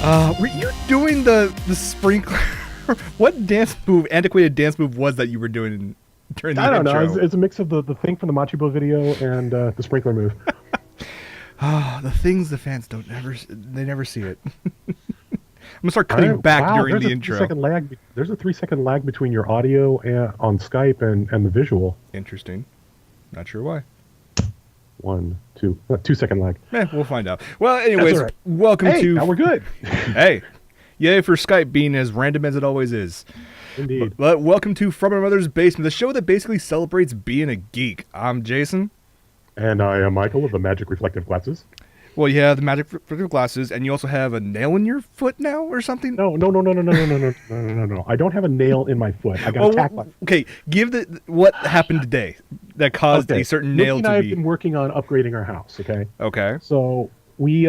Were you doing the sprinkler? What dance move, antiquated dance move was that you were doing during the intro? I don't know. It's a mix of the thing from the Machibo video and the sprinkler move. The things the fans they never see it. I'm gonna start cutting back during the intro. There's a 3-second lag between your audio on Skype and the visual. Interesting. Not sure why. 2-second lag. We'll find out. Well, anyways, right. Welcome to... Now we're good. Hey, yay for Skype being as random as it always is. Indeed. But welcome to From Our Mother's Basement, the show that basically celebrates being a geek. I'm Jason. And I am Michael with the magic reflective glasses. Well, yeah, the magic reflective glasses, and you also have a nail in your foot now or something? No. I don't have a nail in my foot. I got attacked by... Okay, give what happened today that caused a certain nail to be... Nikki and I have been working on upgrading our house, okay? Okay. So we,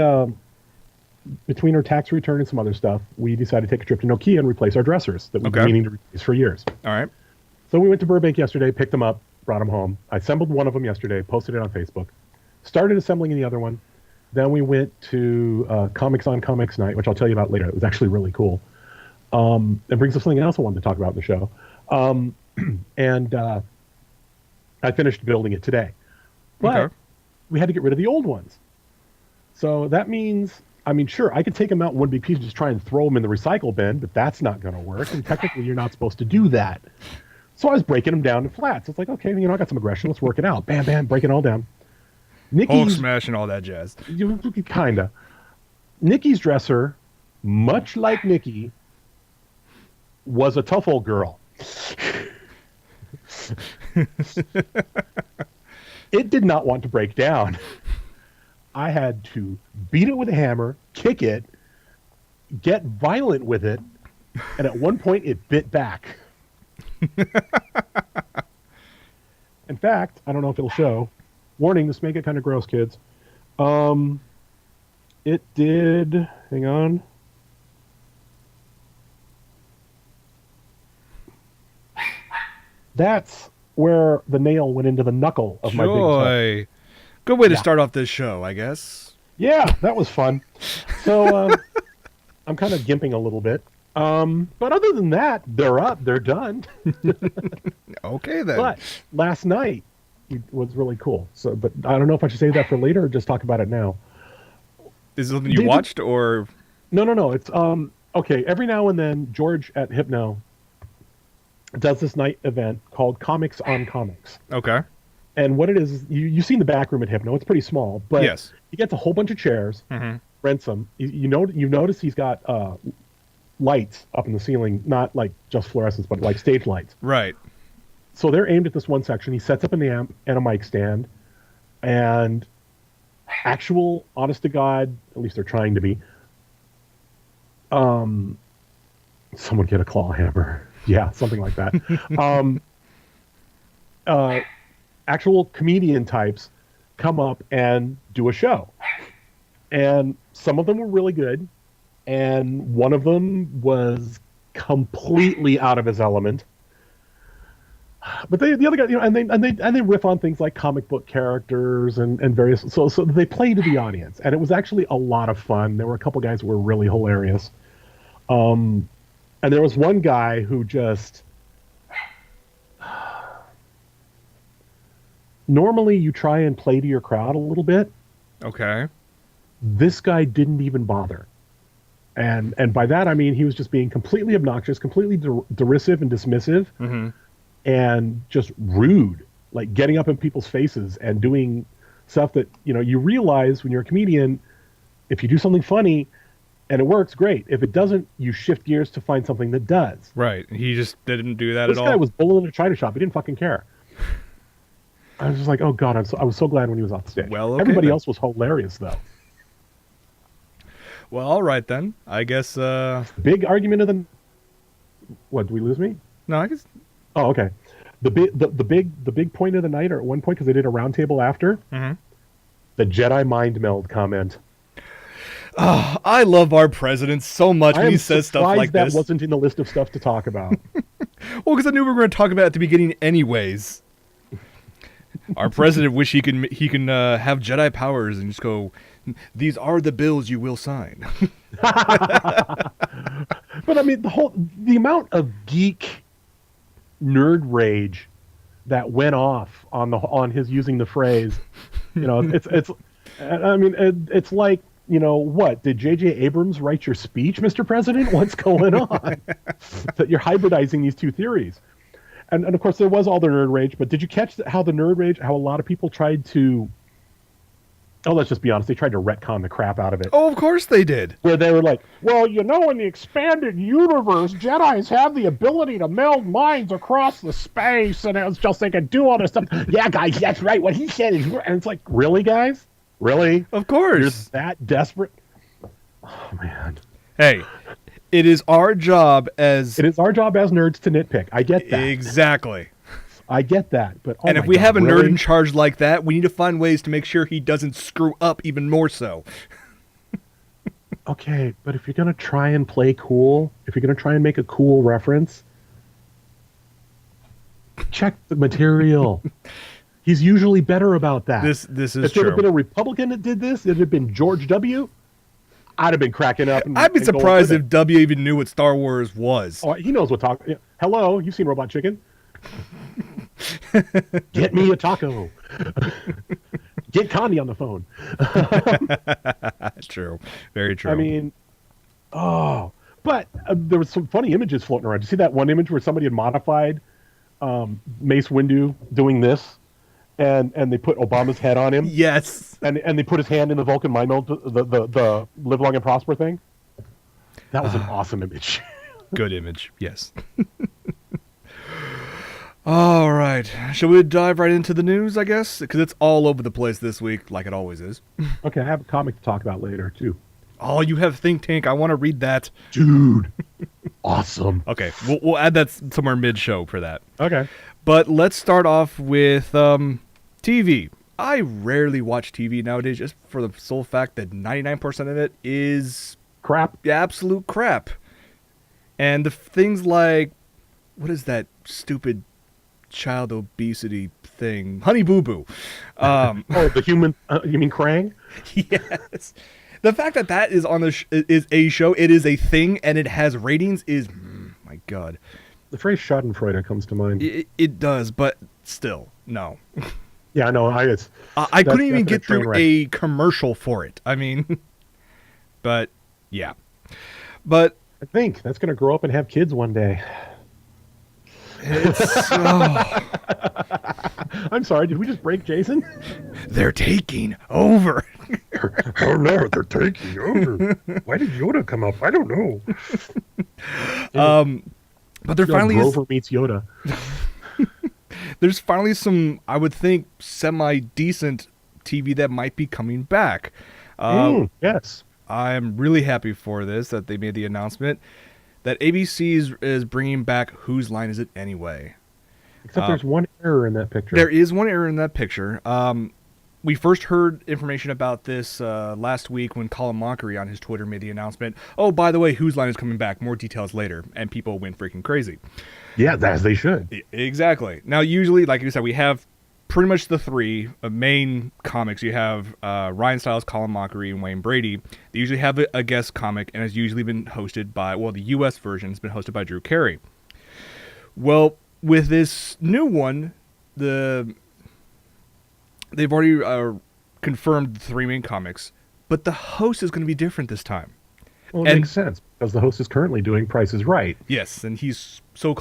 between our tax return and some other stuff, we decided to take a trip to Nokia and replace our dressers that we've been meaning to replace for years. All right. So we went to Burbank yesterday, picked them up, brought them home. I assembled one of them yesterday, posted it on Facebook, started assembling the other one. Then we went to Comics on Comics Night, which I'll tell you about later. It was actually really cool. It brings us something else I wanted to talk about in the show. And I finished building it today. But we had to get rid of the old ones. So that means, sure, I could take them out in one big piece and just try and throw them in the recycle bin, but that's not going to work. And technically, you're not supposed to do that. So I was breaking them down to flats. It's like, okay, I got some aggression. Let's work it out. Bam, bam, break it all down. Hulk smash and all that jazz. Kinda. Nikki's dresser, much like Nikki, was a tough old girl. It did not want to break down. I had to beat it with a hammer, kick it, get violent with it, and at one point it bit back. In fact, I don't know if it'll show. Warning, this may get kind of gross, kids. It did... Hang on. That's where the nail went into the knuckle of my big toe. Good way to start off this show, I guess. Yeah, that was fun. So, I'm kind of gimping a little bit. But other than that, they're up. They're done. Okay, then. But last night... It was really cool. So, but I don't know if I should save that for later or just talk about it now. Is it something you watched or? No. It's okay. Every now and then, George at Hypno does this night event called Comics on Comics. Okay. And what it is, you've seen the back room at Hypno. It's pretty small, but yes, he gets a whole bunch of chairs, rents them. You notice he's got lights up in the ceiling, not like just fluorescents, but like stage lights. Right. So they're aimed at this one section. He sets up an amp and a mic stand, and actual, honest to God, at least they're trying to be. Someone get a claw hammer. Yeah, something like that. Actual comedian types come up and do a show. And some of them were really good, and one of them was completely out of his element. But the other guy, and they riff on things like comic book characters and various. So they play to the audience, and it was actually a lot of fun. There were a couple guys who were really hilarious, and there was one guy who just. Normally, you try and play to your crowd a little bit. Okay. This guy didn't even bother, and by that I mean he was just being completely obnoxious, completely derisive and dismissive. Mm-hmm. And just rude, like getting up in people's faces and doing stuff that, you realize when you're a comedian, if you do something funny and it works, great. If it doesn't, you shift gears to find something that does. Right. He just didn't do that at all. This guy was bullying a China shop. He didn't fucking care. I was just like, oh, God, I was so glad when he was off the stage. Well, okay, everybody else was hilarious, though. Well, all right, then. I guess... Big argument of the... What, did we lose me? No, I guess... Oh, okay. The big point of the night, or at one point, because they did a roundtable after, the Jedi mind meld comment. Oh, I love our president so much when he says stuff like this. That wasn't in the list of stuff to talk about. Well, because I knew we were going to talk about it at the beginning anyways. Our president wish he can have Jedi powers and just go These are the bills you will sign. But I mean, the amount of geek nerd rage that went off on his using the phrase, it's like, what did J.J. Abrams write your speech, Mr. President? What's going on? That you're hybridizing these two theories. And of course, there was all the nerd rage, but did you catch how a lot of people tried to, let's just be honest, they tried to retcon the crap out of it. Oh, of course they did. Where they were like, well, in the expanded universe, Jedis have the ability to meld minds across the space, and it was just they could do all this stuff. Yeah, guys, that's right. What he said is, and it's like, really, guys? Really? Of course. You're that desperate? Oh, man. Hey, it is our job as nerds to nitpick. I get that. Exactly. I get that, but and if we have a nerd in charge like that, we need to find ways to make sure he doesn't screw up even more so. Okay, but if you're going to try and play cool, if you're going to try and make a cool reference, check the material. He's usually better about that. This is true. If there had been a Republican that did this, it had been George W., I'd have been cracking up. I'd be surprised if W even knew what Star Wars was. Oh, he knows what taco. Hello, you've seen Robot Chicken? Get me a taco. Get Condi on the phone. True. Very true. I mean, but there was some funny images floating around. Did you see that one image where somebody had modified Mace Windu doing this? And they put Obama's head on him. Yes. And they put his hand in the Vulcan mind meld, the live long and prosper thing. That was an awesome image. Good image, yes. All right. Shall we dive right into the news, I guess? Because it's all over the place this week, like it always is. Okay, I have a comic to talk about later, too. Oh, you have Think Tank. I want to read that. Dude. Awesome. Okay, we'll add that somewhere mid-show for that. Okay. But let's start off with TV. I rarely watch TV nowadays just for the sole fact that 99% of it is crap. Absolute crap. And the things like, what is that stupid child obesity thing? Honey Boo Boo. The human, you mean Krang? Yes. The fact that is on is a show, it is a thing, and it has ratings is, my God. The phrase Schadenfreude comes to mind. It does, but still, no. Yeah, no, I couldn't even get through a commercial for it. I mean, but yeah. But I think that's going to grow up and have kids one day. It's I'm sorry, did we just break Jason? They're taking over. Oh no, they're taking over. Why did Yoda come up? I don't know. But there finally Grover meets Yoda. There's finally some, I would think, semi-decent TV that might be coming back. Yes. I'm really happy for this, that they made the announcement that ABC is bringing back Whose Line Is It Anyway? Except there's one error in that picture. There is one error in that picture. We first heard information about this last week when Colin Mockery on his Twitter made the announcement, oh, by the way, Whose Line is coming back, more details later, and people went freaking crazy. Yeah, as they should. Exactly. Now, usually, like you said, we have pretty much the three main comics. You have Ryan Stiles, Colin Mockery, and Wayne Brady. They usually have a guest comic, and it's usually been hosted by, well, the U.S. version has been hosted by Drew Carey. Well, with this new one, they've already confirmed the three main comics, but the host is going to be different this time. Well, it makes sense, because the host is currently doing Price is Right. Yes, and he's so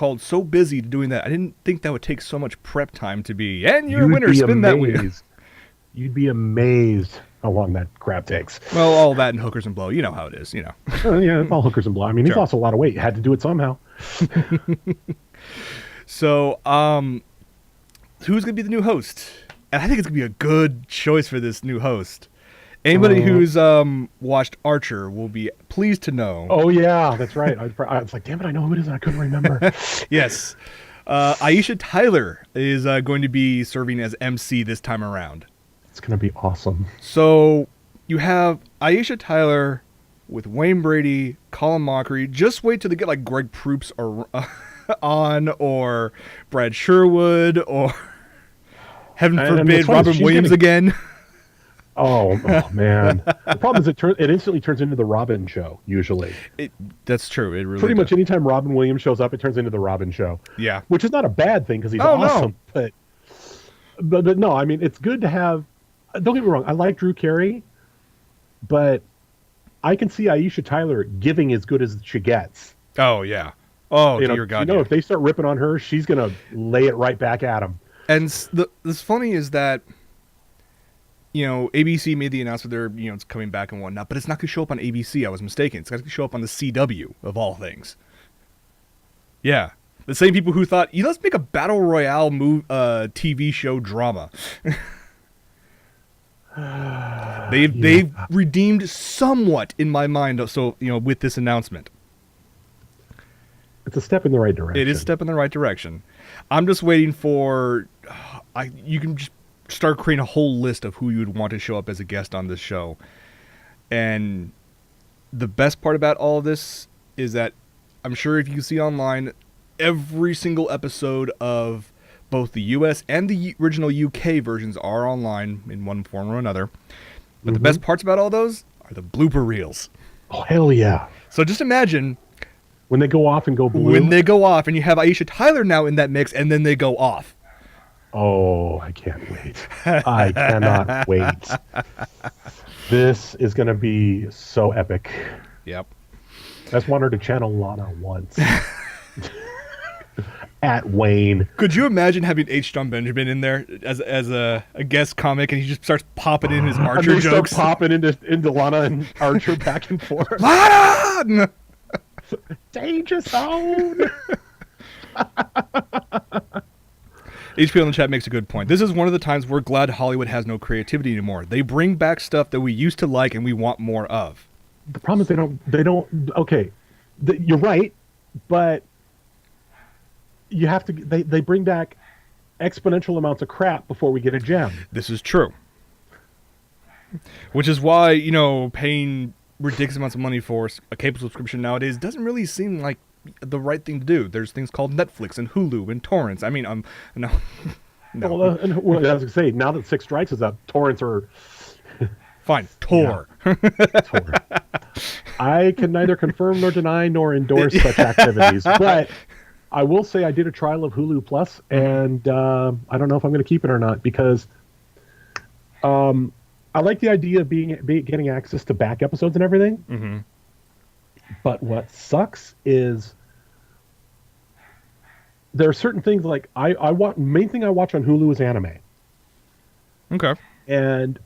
busy doing that. I didn't think that would take so much prep time to be, and you're a winner, spin that wheel. You'd be amazed how long that crap takes. Well, all that and hookers and blow, you know how it is, you know. Yeah, it's all hookers and blow. I mean, he's lost a lot of weight. He had to do it somehow. So, who's going to be the new host? And I think it's going to be a good choice for this new host. Anybody who's watched Archer will be pleased to know. Oh, yeah, that's right. I was like, damn it, I know who it is, and I couldn't remember. Yes. Aisha Tyler is going to be serving as MC this time around. It's going to be awesome. So, you have Aisha Tyler with Wayne Brady, Colin Mockery. Just wait till they get like Greg Proops on, or Brad Sherwood, or heaven forbid, Robin Williams again. Oh man. The problem is it instantly turns into the Robin show. Usually, That's true. It really pretty does. much anytime Robin Williams shows up, it turns into the Robin show. Yeah. Which is not a bad thing because he's Oh no. awesome. But no, I mean it's good to have. Don't get me wrong. I like Drew Carey, but I can see Aisha Tyler giving as good as she gets. Oh yeah. Oh dear God. If they start ripping on her, she's gonna lay it right back at them. And this funny is that, ABC made the announcement they're, it's coming back and whatnot, but it's not going to show up on ABC. I was mistaken. It's going to show up on the CW, of all things. Yeah. The same people who thought, let's make a Battle Royale TV show drama. They've redeemed somewhat in my mind, so, with this announcement. It's a step in the right direction. It is a step in the right direction. I'm just waiting for... you can just start creating a whole list of who you would want to show up as a guest on this show. And the best part about all of this is that I'm sure if you see online, every single episode of both the US and the original UK versions are online in one form or another. But the best parts about all those are the blooper reels. Oh, hell yeah. So just imagine... when they go off and go blue. When they go off, and you have Aisha Tyler now in that mix, and then they go off. Oh, I can't wait. I cannot wait. This is going to be so epic. Yep. I just want her to channel Lana once. At Wayne. Could you imagine having H. John Benjamin in there as a guest comic, and he just starts popping in his Archer and they jokes? Start popping into Lana and Archer back and forth. Lana! Danger zone. HP in the chat makes a good point. This is one of the times we're glad Hollywood has no creativity anymore. They bring back stuff that we used to like and we want more of. The problem is they don't. Okay, you're right, but you have to. They bring back exponential amounts of crap before we get a gem. This is true. Which is why, paying ridiculous amounts of money for a cable subscription nowadays doesn't really seem like the right thing to do. There's things called Netflix and Hulu and torrents. I mean, no. Well, I was going to say, now that Six Strikes is up, torrents are... Fine. Tor. Tor. I can neither confirm nor deny nor endorse such activities, but I will say I did a trial of Hulu Plus, and I don't know if I'm going to keep it or not, because I like the idea of getting access to back episodes and everything. Mm-hmm. But what sucks is there are certain things like I watch. Main thing I watch on Hulu is anime. Okay. And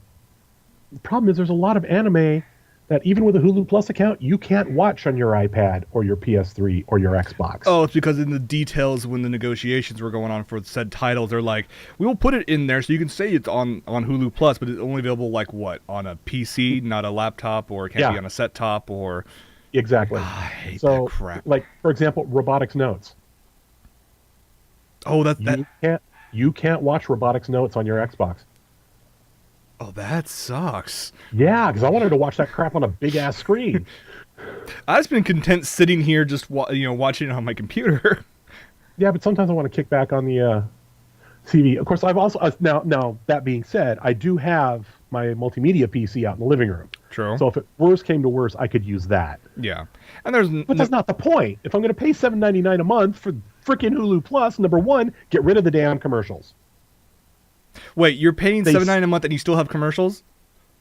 the problem is there's a lot of anime that even with a Hulu Plus account you can't watch on your iPad or your PS3 or your Xbox. Oh, it's because in the details when the negotiations were going on for said titles, they're like, we will put it in there so you can say it's on Hulu Plus, but it's only available on a PC, not a laptop, or it can't be on a set top, or... Exactly. I hate that crap. Like, for example, Robotics Notes. Oh, You can't watch Robotics Notes on your Xbox. Oh, that sucks. Yeah, because I wanted to watch that crap on a big-ass screen. I've just been content sitting here just watching it on my computer. Yeah, but sometimes I want to kick back on the TV. Of course, I've also... now, that being said, I do have my multimedia PC out in the living room. True. So if it worst came to worst, I could use that. Yeah. And But that's not the point. If I'm going to pay $7.99 a month for freaking Hulu Plus, number one, get rid of the damn commercials. Wait, you're paying $7.99 a month and you still have commercials?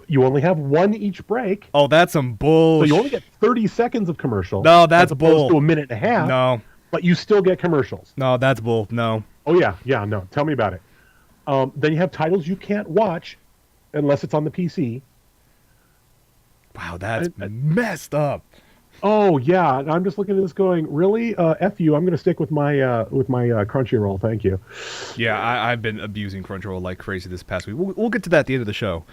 You only have one each break. Oh, that's some bullshit. So you only get 30 secs of commercial. No, that's bull. To a minute and a half. No. But you still get commercials. No, that's bull. No. Oh, yeah, no. Tell me about it. Then you have titles you can't watch unless it's on the PC. Wow, that's messed up. Oh, yeah. I'm just looking at this going, really? F you. I'm going to stick with my Crunchyroll. Thank you. Yeah, I've been abusing Crunchyroll like crazy this past week. We'll get to that at the end of the show.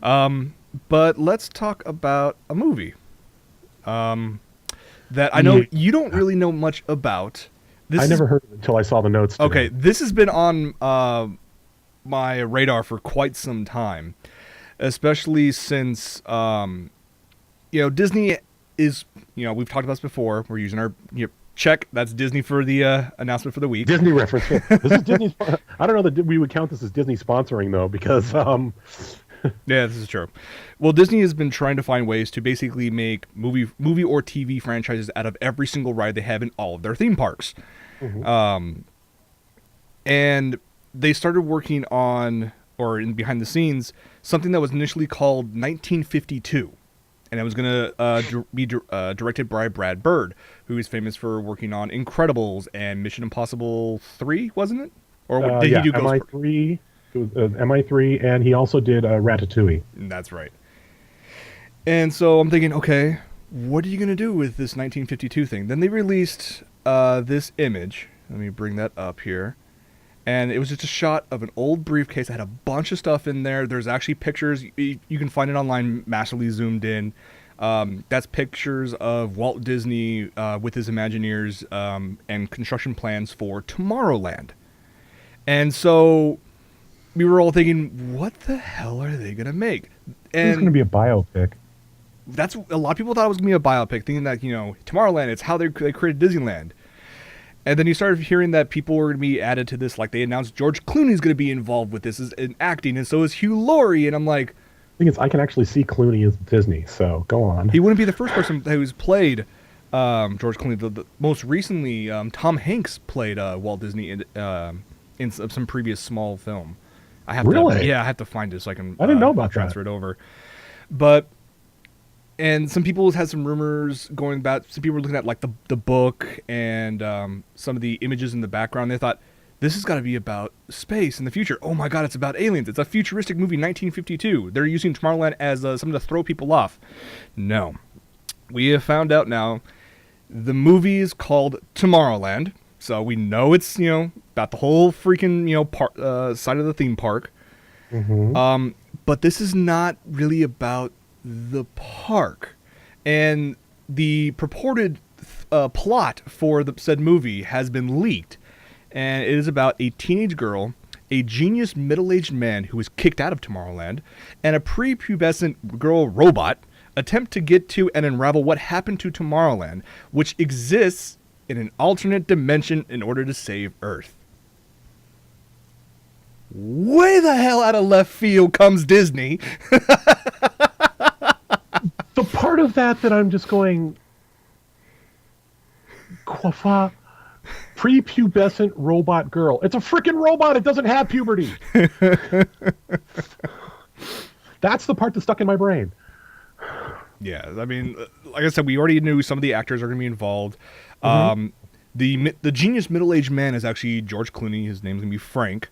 But let's talk about a movie that I know you don't really know much about. I never heard of it until I saw the notes today. Okay, this has been on my radar for quite some time, especially since Disney is, we've talked about this before. We're using our check. That's Disney for the announcement for the week. Disney reference. This is Disney. I don't know that we would count this as Disney sponsoring though, because Yeah, this is true. Well, Disney has been trying to find ways to basically make movie or TV franchises out of every single ride they have in all of their theme parks. Mhm. And they started working on, or in behind the scenes, something that was initially called 1952. And it was going to be directed by Brad Bird, who is famous for working on Incredibles and Mission Impossible 3, wasn't it? Or did he Yeah, do Ghost? MI3. It was MI3, and he also did Ratatouille. That's right. And so I'm thinking, okay, what are you going to do with this 1952 thing? Then they released this image. Let me bring that up here. And it was just a shot of an old briefcase that had a bunch of stuff in there. There's actually pictures. You can find it online, massively zoomed in. That's pictures of Walt Disney with his Imagineers and construction plans for Tomorrowland. And so we were all thinking, what the hell are they going to make? And It's going to be a biopic. that's a lot of people thought it was going to be a biopic, thinking that, Tomorrowland, it's how they created Disneyland. And then you started hearing that people were going to be added to this. Like, they announced George Clooney's going to be involved with this in acting, and so is Hugh Laurie. And I'm like, I can actually see Clooney as Disney, so go on. he wouldn't be the first person who's played George Clooney. The most recently, Tom Hanks played Walt Disney in some previous small film. I have Really? I have to find it so I can. I didn't know about transfer that. it over. But. And some people had some rumors going about. Some people were looking at like the book and some of the images in the background. They thought this has got to be about space in the future. Oh my God, it's about aliens. It's a futuristic movie, 1952. They're using Tomorrowland as something to throw people off. No, we have found out now. The movie is called Tomorrowland, so we know it's about the whole freaking side of the theme park. Mm-hmm. But this is not really about the park, and the purported plot for the said movie has been leaked, and it is about a teenage girl, a genius middle-aged man who is kicked out of Tomorrowland, and a prepubescent girl robot attempt to get to and unravel what happened to Tomorrowland, which exists in an alternate dimension in order to save Earth. Way the hell out of left field comes Disney. The part of that I'm just going, Quafa, prepubescent robot girl. It's a freaking robot. It doesn't have puberty. That's the part that stuck in my brain. Yeah, I mean, like I said, we already knew some of the actors are going to be involved. Mm-hmm. The genius middle-aged man is actually George Clooney. His name's going to be Frank.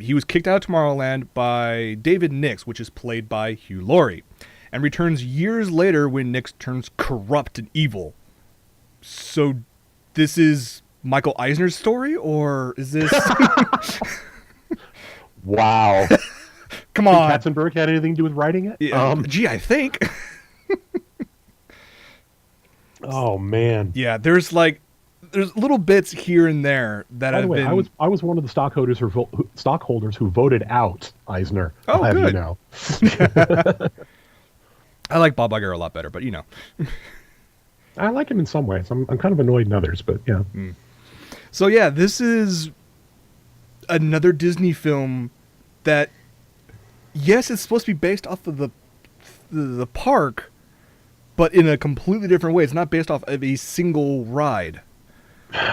He was kicked out of Tomorrowland by David Nix, which is played by Hugh Laurie, and returns years later when Nix turns corrupt and evil. So this is Michael Eisner's story, or is this... Wow. Come on. Katzenberg had anything to do with writing it? Yeah, gee, I think. Oh, man. Yeah, there's little bits here and there that By the have way, been... I was one of the stockholders who voted out Eisner. Oh, I'll have good. You know. I like Bob Iger a lot better, but I like him in some ways. I'm kind of annoyed in others, but yeah. So yeah, this is another Disney film that, yes, it's supposed to be based off of the park, but in a completely different way. It's not based off of a single ride.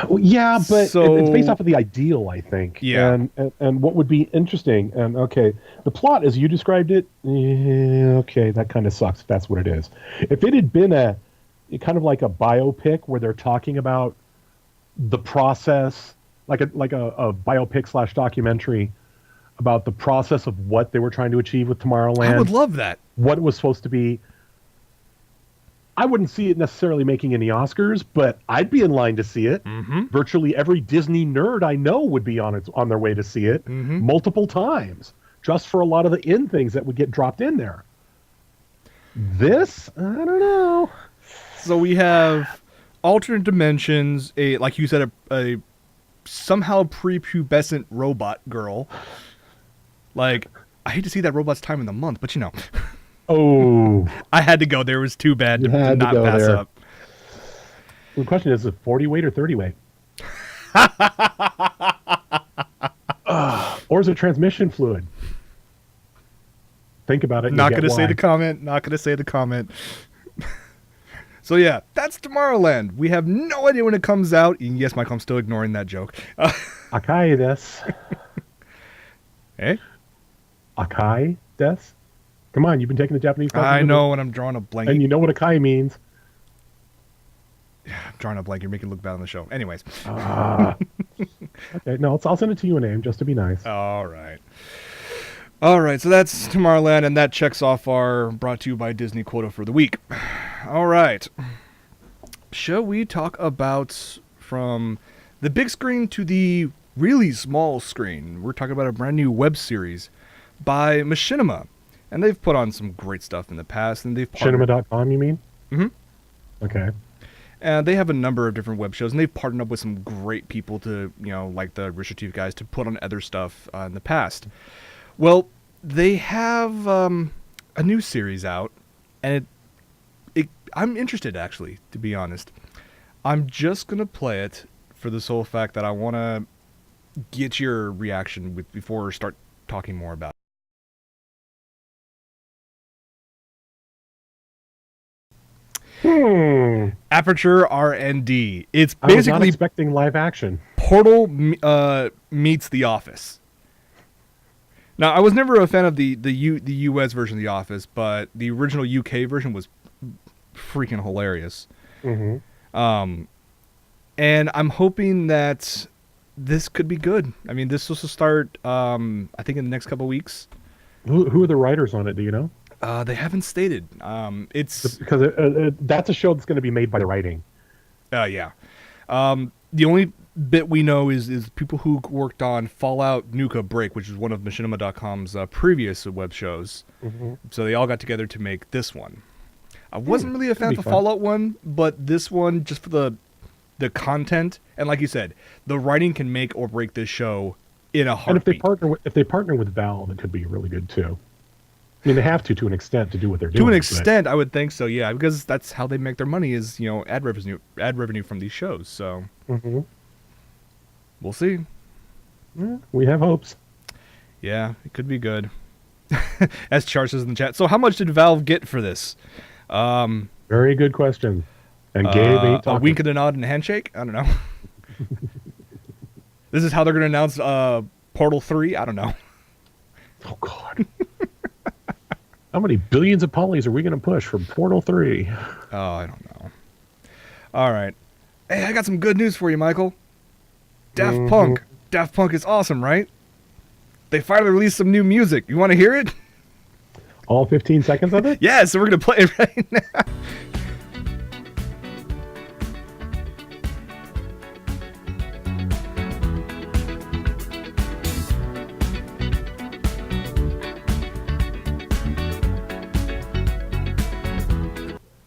Well, yeah, but So- it's based off of the ideal, I think. Yeah. And what would be interesting, and okay, the plot as you described it, okay, that kind of sucks if that's what it is. If it had been a kind of like a biopic where they're talking about the process, like a biopic / documentary about the process of what they were trying to achieve with Tomorrowland, I would love that. what it was supposed to be. I wouldn't see it necessarily making any Oscars, but I'd be in line to see it. Mm-hmm. Virtually every Disney nerd I know would be on their way to see it multiple times, just for a lot of the in things that would get dropped in there. This, I don't know. So we have alternate dimensions, like you said, a somehow prepubescent robot girl. Like, I hate to see that robot's time in the month, but Oh, I had to go. There was too bad to had to not go pass there. up. the question is it 40 weight or 30 weight? Or is it transmission fluid? Think about it. Not going to say the comment. Not going to say the comment. So yeah, that's Tomorrowland. We have no idea when it comes out. And yes, Michael, I'm still ignoring that joke. Akai des. Eh? Akai des? Come on, you've been taking the Japanese class. I know, and I'm drawing a blank. And you know what Akai means. I'm drawing a blank. You're making it look bad on the show. Anyways. Okay, no, I'll send it to you in name just to be nice. All right. All right, so that's Tomorrowland, and that checks off our brought to you by Disney quota for the week. All right. Shall we talk about from the big screen to the really small screen? We're talking about a brand new web series by Machinima, and they've put on some great stuff in the past, and they've Machinima.com, you mean? Mm-hmm. Okay. And they have a number of different web shows, and they've partnered up with some great people to, like the Richard Teeth guys, to put on other stuff in the past. Well, they have a new series out, and I'm interested, actually, to be honest. I'm just going to play it for the sole fact that I want to get your reaction before we start talking more about it. Aperture R&D. It's I was not basically expecting live action. Portal meets The Office. Now, I was never a fan of the US version of The Office, but the original UK version was freaking hilarious. Mm-hmm. And I'm hoping that this could be good. I mean, this was to start, I think, in the next couple of weeks. Who are the writers on it? Do you know? They haven't stated. It's because that's a show that's going to be made by the writing. Yeah. The only bit we know is people who worked on Fallout Nuka Break, which is one of Machinima.com's previous web shows. Mm-hmm. So they all got together to make this one. I wasn't really a fan of the fun. Fallout one, but this one, just for the content, and like you said, the writing can make or break this show in a heartbeat. And if they partner with Valve, it could be really good too. I mean, they have to an extent to do what they're doing. To an extent, I would think so, yeah, because that's how they make their money is, ad revenue from these shows. So we'll see. Yeah, we have hopes. Yeah, it could be good. As Char says in the chat. So how much did Valve get for this? Very good question. And Gabe ain't talking. A wink and a nod and a handshake? I don't know. This is how they're going to announce Portal 3? I don't know. Oh, God. How many billions of polys are we going to push for Portal 3? Oh, I don't know. All right. Hey, I got some good news for you, Michael. Daft Punk. Daft Punk is awesome, right? They finally released some new music. You want to hear it? All 15 seconds of it? Yeah, so we're going to play it right now.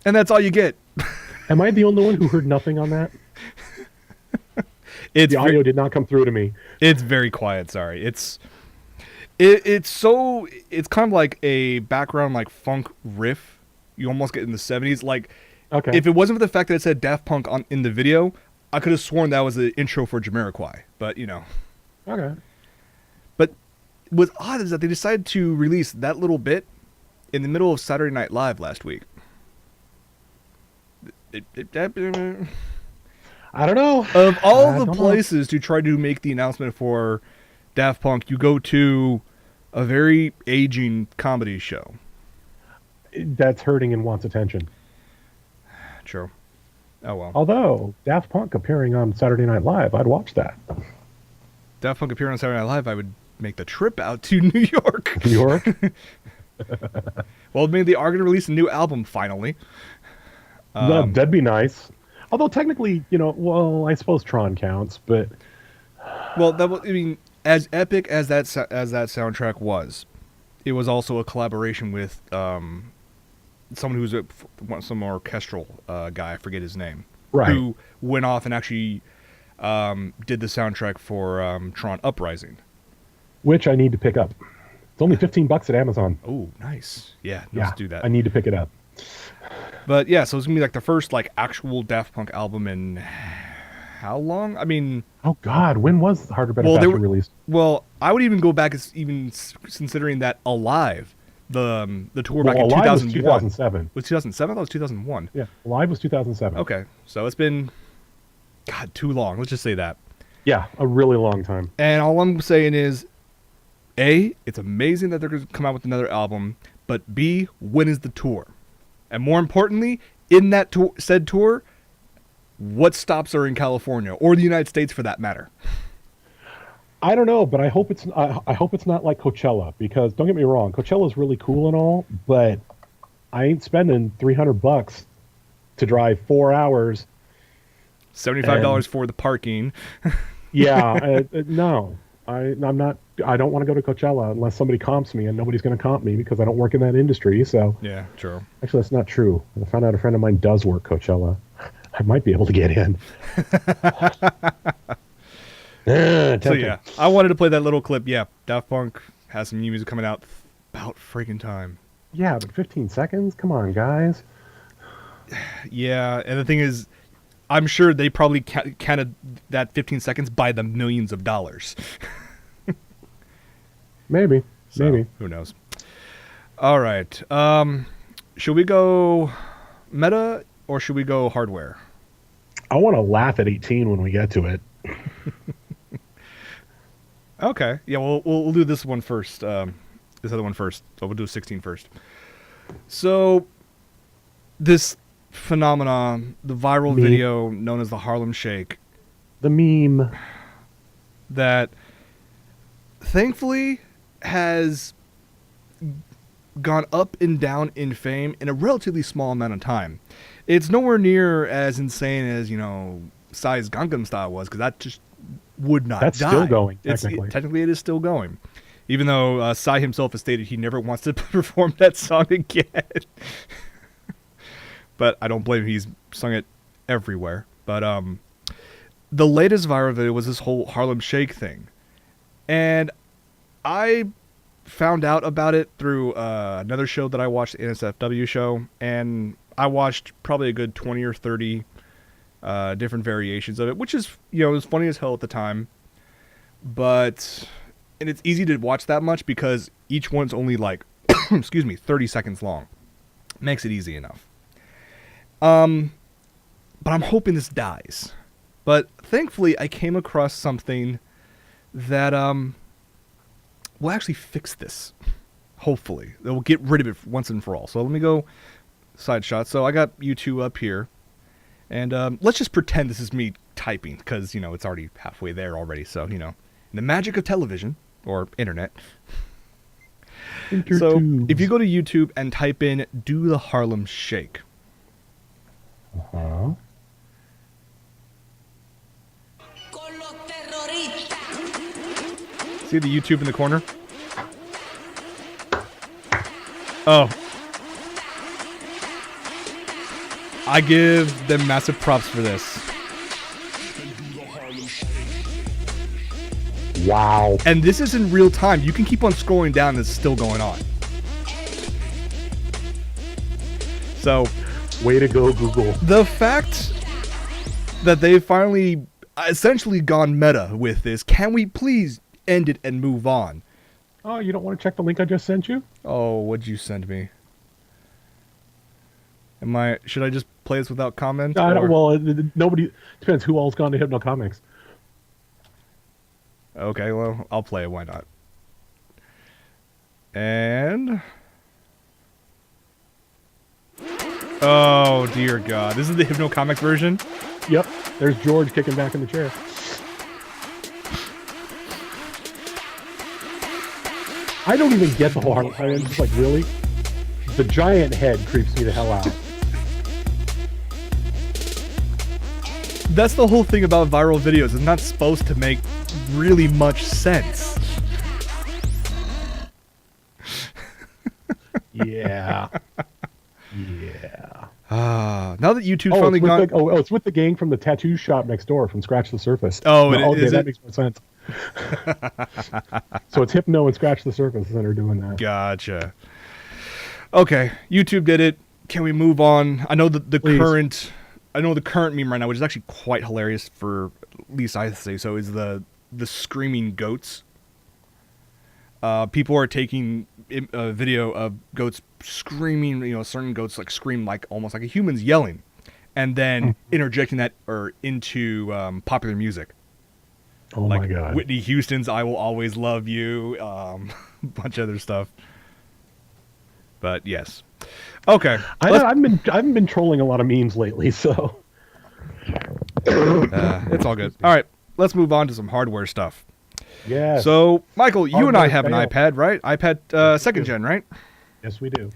And that's all you get. Am I the only one who heard nothing on that? The audio did not come through to me. It's very quiet, sorry. It's kind of like a background like funk riff you almost get in the 70s. Like, okay. If it wasn't for the fact that it said Daft Punk in the video, I could have sworn that was the intro for Jamiroquai. But, Okay. But what's odd is that they decided to release that little bit in the middle of Saturday Night Live last week. I don't know. Of all the places to try to make the announcement for Daft Punk, you go to a very aging comedy show. That's hurting and wants attention. True. Oh, well. Although, Daft Punk appearing on Saturday Night Live, I'd watch that. Daft Punk appearing on Saturday Night Live, I would make the trip out to New York. New York? Well, maybe they are going to release a new album, finally. That'd be nice. Although technically, I suppose Tron counts, but well, as epic as that soundtrack was, it was also a collaboration with someone who's some orchestral guy. I forget his name. Right. Who went off and actually did the soundtrack for Tron Uprising, which I need to pick up. It's only $15 at Amazon. Oh, nice. Yeah, let's do that. I need to pick it up. But yeah, so it's gonna be like the first actual Daft Punk album in how long? I mean, oh God, when was Harder, Better, Faster released? Well, I would even go back as even considering that Alive The tour Well, back in Alive was 2001. 2007. Was 2007? That was 2001. Yeah, Alive was 2007. Okay, so it's been, God, too long. Let's just say that. Yeah, a really long time. And all I'm saying is, A, it's amazing that they're going to come out with another album, but B, when is the tour? And more importantly, in that said tour, what stops are in California or the United States for that matter? I don't know, but I hope it's not like Coachella, because don't get me wrong, Coachella is really cool and all, but I ain't spending $300 to drive 4 hours. $75 for the parking. Yeah, no, I'm not. I don't want to go to Coachella unless somebody comps me, and nobody's going to comp me because I don't work in that industry. So Yeah, true. actually, that's not true. I found out a friend of mine does work Coachella. I might be able to get in. So yeah, I wanted to play that little clip. Yeah, Daft Punk has some new music coming out about freaking time. Yeah, but 15 seconds? Come on, guys. Yeah, and the thing is, I'm sure they probably counted that 15 seconds by the millions of dollars. Maybe. So, Maybe. Who knows? All right. Should we go meta or should we go hardware? I want to laugh at 18 when we get to it. Okay. Yeah, we'll do this one first. This other one first. So we'll do 16 first. So this phenomenon, the viral Meme. video known as the Harlem Shake, The meme. that thankfully has gone up and down in fame in a relatively small amount of time. It's nowhere near as insane as, Psy's Gangnam Style was, because that just would not That's die. still going, technically. Technically, it is still going. Even though Psy himself has stated he never wants to perform that song again. But I don't blame him. He's sung it everywhere. But the latest viral video was this whole Harlem Shake thing. And I found out about it through another show that I watched, the NSFW show. And I watched probably a good 20 or 30 different variations of it, which is, it was funny as hell at the time. And it's easy to watch that much because each one's only like, 30 seconds long. Makes it easy enough. But I'm hoping this dies. But thankfully, I came across something that will actually fix this. Hopefully. It will get rid of it once and for all. So let me go side shot. So I got you two up here. And let's just pretend this is me typing because, it's already halfway there already. So, the magic of television or internet. So if you go to YouTube and type in "Do the Harlem Shake." Uh-huh. See the YouTube in the corner? Oh. I give them massive props for this. Wow. And this is in real time. You can keep on scrolling down and it's still going on. So, way to go, Google. The fact that they've finally essentially gone meta with this, can we please end it and move on? Oh, you don't want to check the link I just sent you? Oh, what'd you send me? Should I just play this without comment? I don't, well, nobody, depends who all's gone to Hypno Comics. Okay, well, I'll play it. Why not? And... oh, dear God. This is the Hypno Comics version? Yep. There's George kicking back in the chair. I don't even get the whole Harlem. I'm just like, really? The giant head creeps me the hell out. That's the whole thing about viral videos. It's not supposed to make really much sense. Yeah. Yeah. Now that YouTube's finally gone... it's with the gang from the tattoo shop next door from Scratch the Surface. Oh, that makes more sense. So it's Hypno and Scratch the Surface that are doing that. Gotcha. Okay, YouTube did it. Can we move on? I know the current meme right now, which is actually quite hilarious for at least I say so, is the screaming goats. People are taking a video of goats screaming, certain goats like scream like almost like a human's yelling, and then interjecting that or into popular music. Oh Like my God. Whitney Houston's "I Will Always Love You," a bunch of other stuff. But yes, okay. I've been trolling a lot of memes lately, so It's all good. All right, let's move on to some hardware stuff. yes. So, Michael, you and I Hardware have an fail. iPad, right? iPad second gen, right? Yes, we do.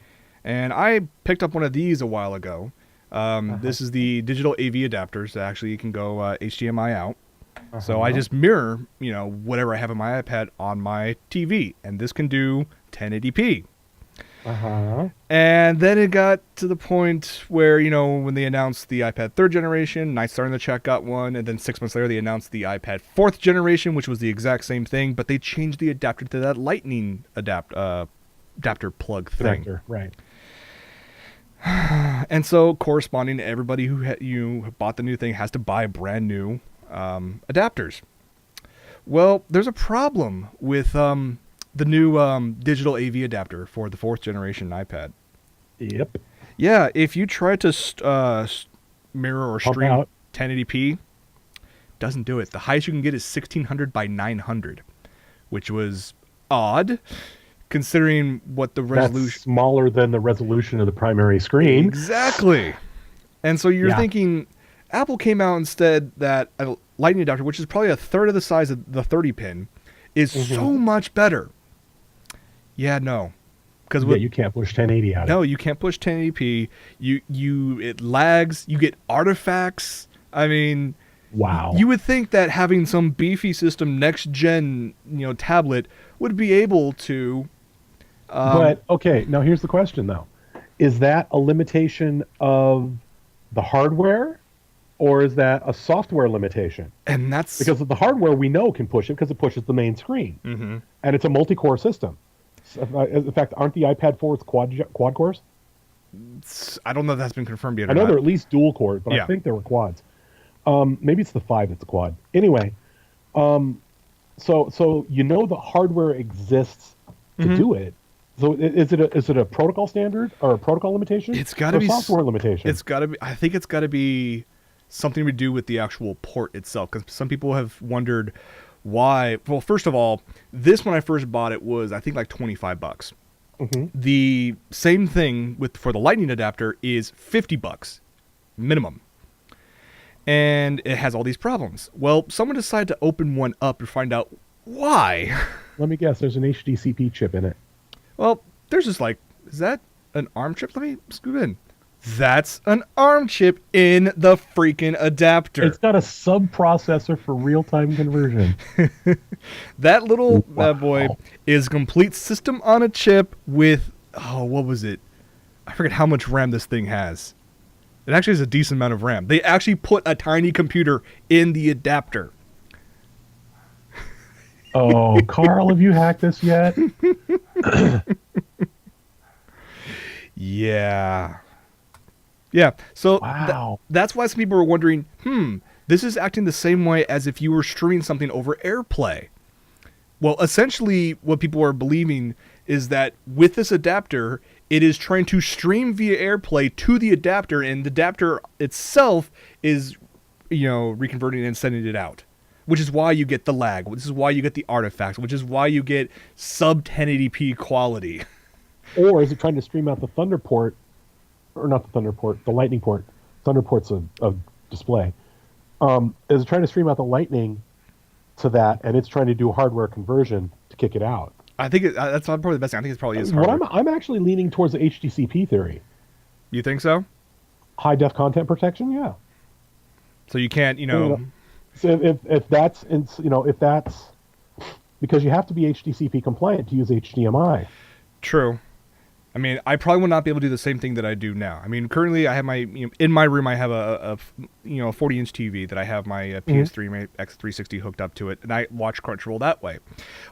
And I picked up one of these a while ago. This is the digital AV adapters that actually can go HDMI out. So I just mirror, whatever I have on my iPad on my TV, and this can do 1080p. And then it got to the point where, when they announced the iPad 3rd generation, Night Star in the chat got one, and then 6 months later they announced the iPad 4th generation, which was the exact same thing, but they changed the adapter to that lightning adapter plug thing. Adapter, right. And so, corresponding to everybody who bought the new thing has to buy brand new adapters. Well, there's a problem with the new digital AV adapter for the 4th generation iPad. Yep. Yeah, if you try to mirror or Pump stream out. 1080p, doesn't do it. The highest you can get is 1600 by 900, which was odd, considering what the resolution. That's smaller than the resolution of the primary screen. Exactly. And so you're thinking, Apple came out instead that a lightning adapter, which is probably a third of the size of the 30 pin, is so much better. Yeah, no. Because you can't push 1080 out. No, you can't push 1080p. It lags. You get artifacts. I mean, wow. You would think that having some beefy system, next gen, tablet would be able to. But okay, now here's the question though: is that a limitation of the hardware, or is that a software limitation? And that's because of the hardware we know can push it because it pushes the main screen, and it's a multi-core system. In fact, aren't the iPad 4s quad cores? I don't know if that's been confirmed yet. I know they're at least dual cores, but I think they were quads. Maybe it's the 5 that's a quad. Anyway, so the hardware exists to do it. So is it a protocol standard or a protocol limitation? It's got to be software limitation. It's got to be. I think it's got to be something to do with the actual port itself, because some people have wondered why. Well, first of all, this when I first bought it was I think like $25. The same thing for the lightning adapter is $50 minimum, and it has all these problems. Well, someone decided to open one up to find out why. Let me guess. There's an HDCP chip in it. Well, there's just like, is that an ARM chip? Let me scoot in. That's an ARM chip in the freaking adapter. It's got a sub-processor for real-time conversion. That little bad boy is complete system on a chip with, what was it? I forget how much RAM this thing has. It actually has a decent amount of RAM. They actually put a tiny computer in the adapter. Oh, Carl, have you hacked this yet? Yeah. Yeah, so wow. That's why some people are wondering, this is acting the same way as if you were streaming something over AirPlay. Well, essentially what people are believing is that with this adapter, it is trying to stream via AirPlay to the adapter, and the adapter itself is, reconverting and sending it out. Which is why you get the lag, which is why you get the artifacts, which is why you get sub 1080p quality. Or is it trying to stream out the Thunder port, or not the Thunder port, the Lightning port? Thunder port's a display. Is it trying to stream out the Lightning to that, and it's trying to do hardware conversion to kick it out? I think that's probably the best thing. I think it probably is hardware. I'm actually leaning towards the HDCP theory. You think so? High def content protection, yeah. So you can't, So if that's because you have to be HDCP compliant to use HDMI. True. I mean, I probably will not be able to do the same thing that I do now. I mean, currently I have in my room I have a 40-inch TV that I have my PS3, my X360 hooked up to it, and I watch Crunchyroll that way.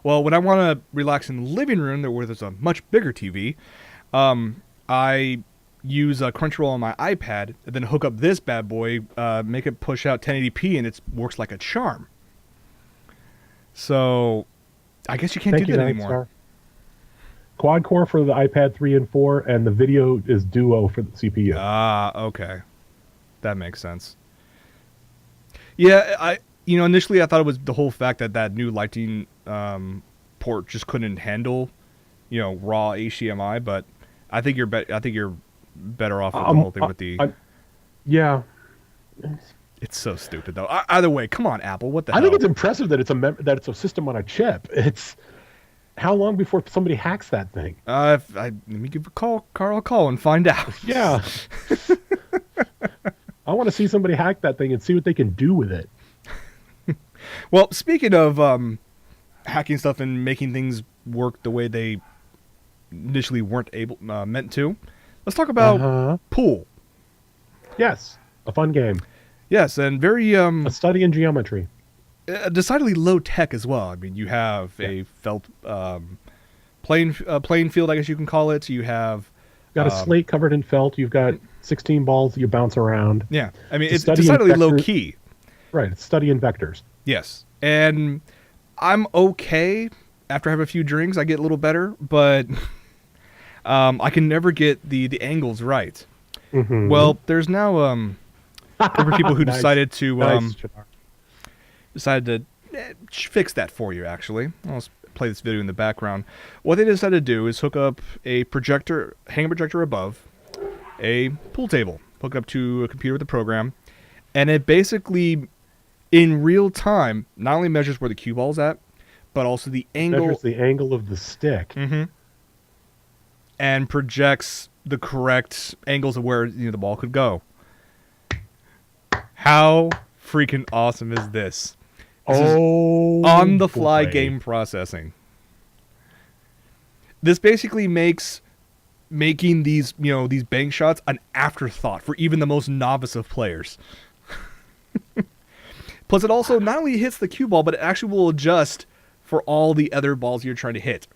Well, when I want to relax in the living room, where there's a much bigger TV, I use Crunchyroll on my iPad, and then hook up this bad boy, make it push out 1080p, and it works like a charm. So, I guess you can't do that anymore. quad core for the iPad 3 and 4, and the video is duo for the CPU. Ah, okay. That makes sense. Yeah, initially I thought it was the whole fact that that new Lightning port just couldn't handle, raw HDMI, but I think you're better off with the whole thing with the. Yeah. It's so stupid though. Either way, come on, Apple. What the hell? I think it's impressive that it's a system on a chip. It's how long before somebody hacks that thing? Let me give Carl a call and find out. Yeah. I want to see somebody hack that thing and see what they can do with it. Well, speaking of hacking stuff and making things work the way they initially weren't meant to, let's talk about Pool. Yes, a fun game. Yes, and very a study in geometry. Decidedly low tech as well. I mean, you have a felt playing field, I guess you can call it. You have got a slate covered in felt. You've got 16 balls that you bounce around. Yeah, I mean, it's decidedly low key. Right, it's study in vectors. Yes, and I'm okay after I have a few drinks. I get a little better, but I can never get the angles right. Mm-hmm. Well, there's now there were people who decided to fix that for you. Actually, I'll play this video in the background. What they decided to do is hook up a projector, hang a projector above a pool table, hook it up to a computer with a program, and it basically, in real time, not only measures where the cue ball's at, but also the angle. Measures the angle of the stick. Mm-hmm. And projects the correct angles of where the ball could go. How freaking awesome is this? This is on-the-fly game processing. This basically makes making these these bank shots an afterthought for even the most novice of players. Plus, it also not only hits the cue ball, but it actually will adjust for all the other balls you're trying to hit.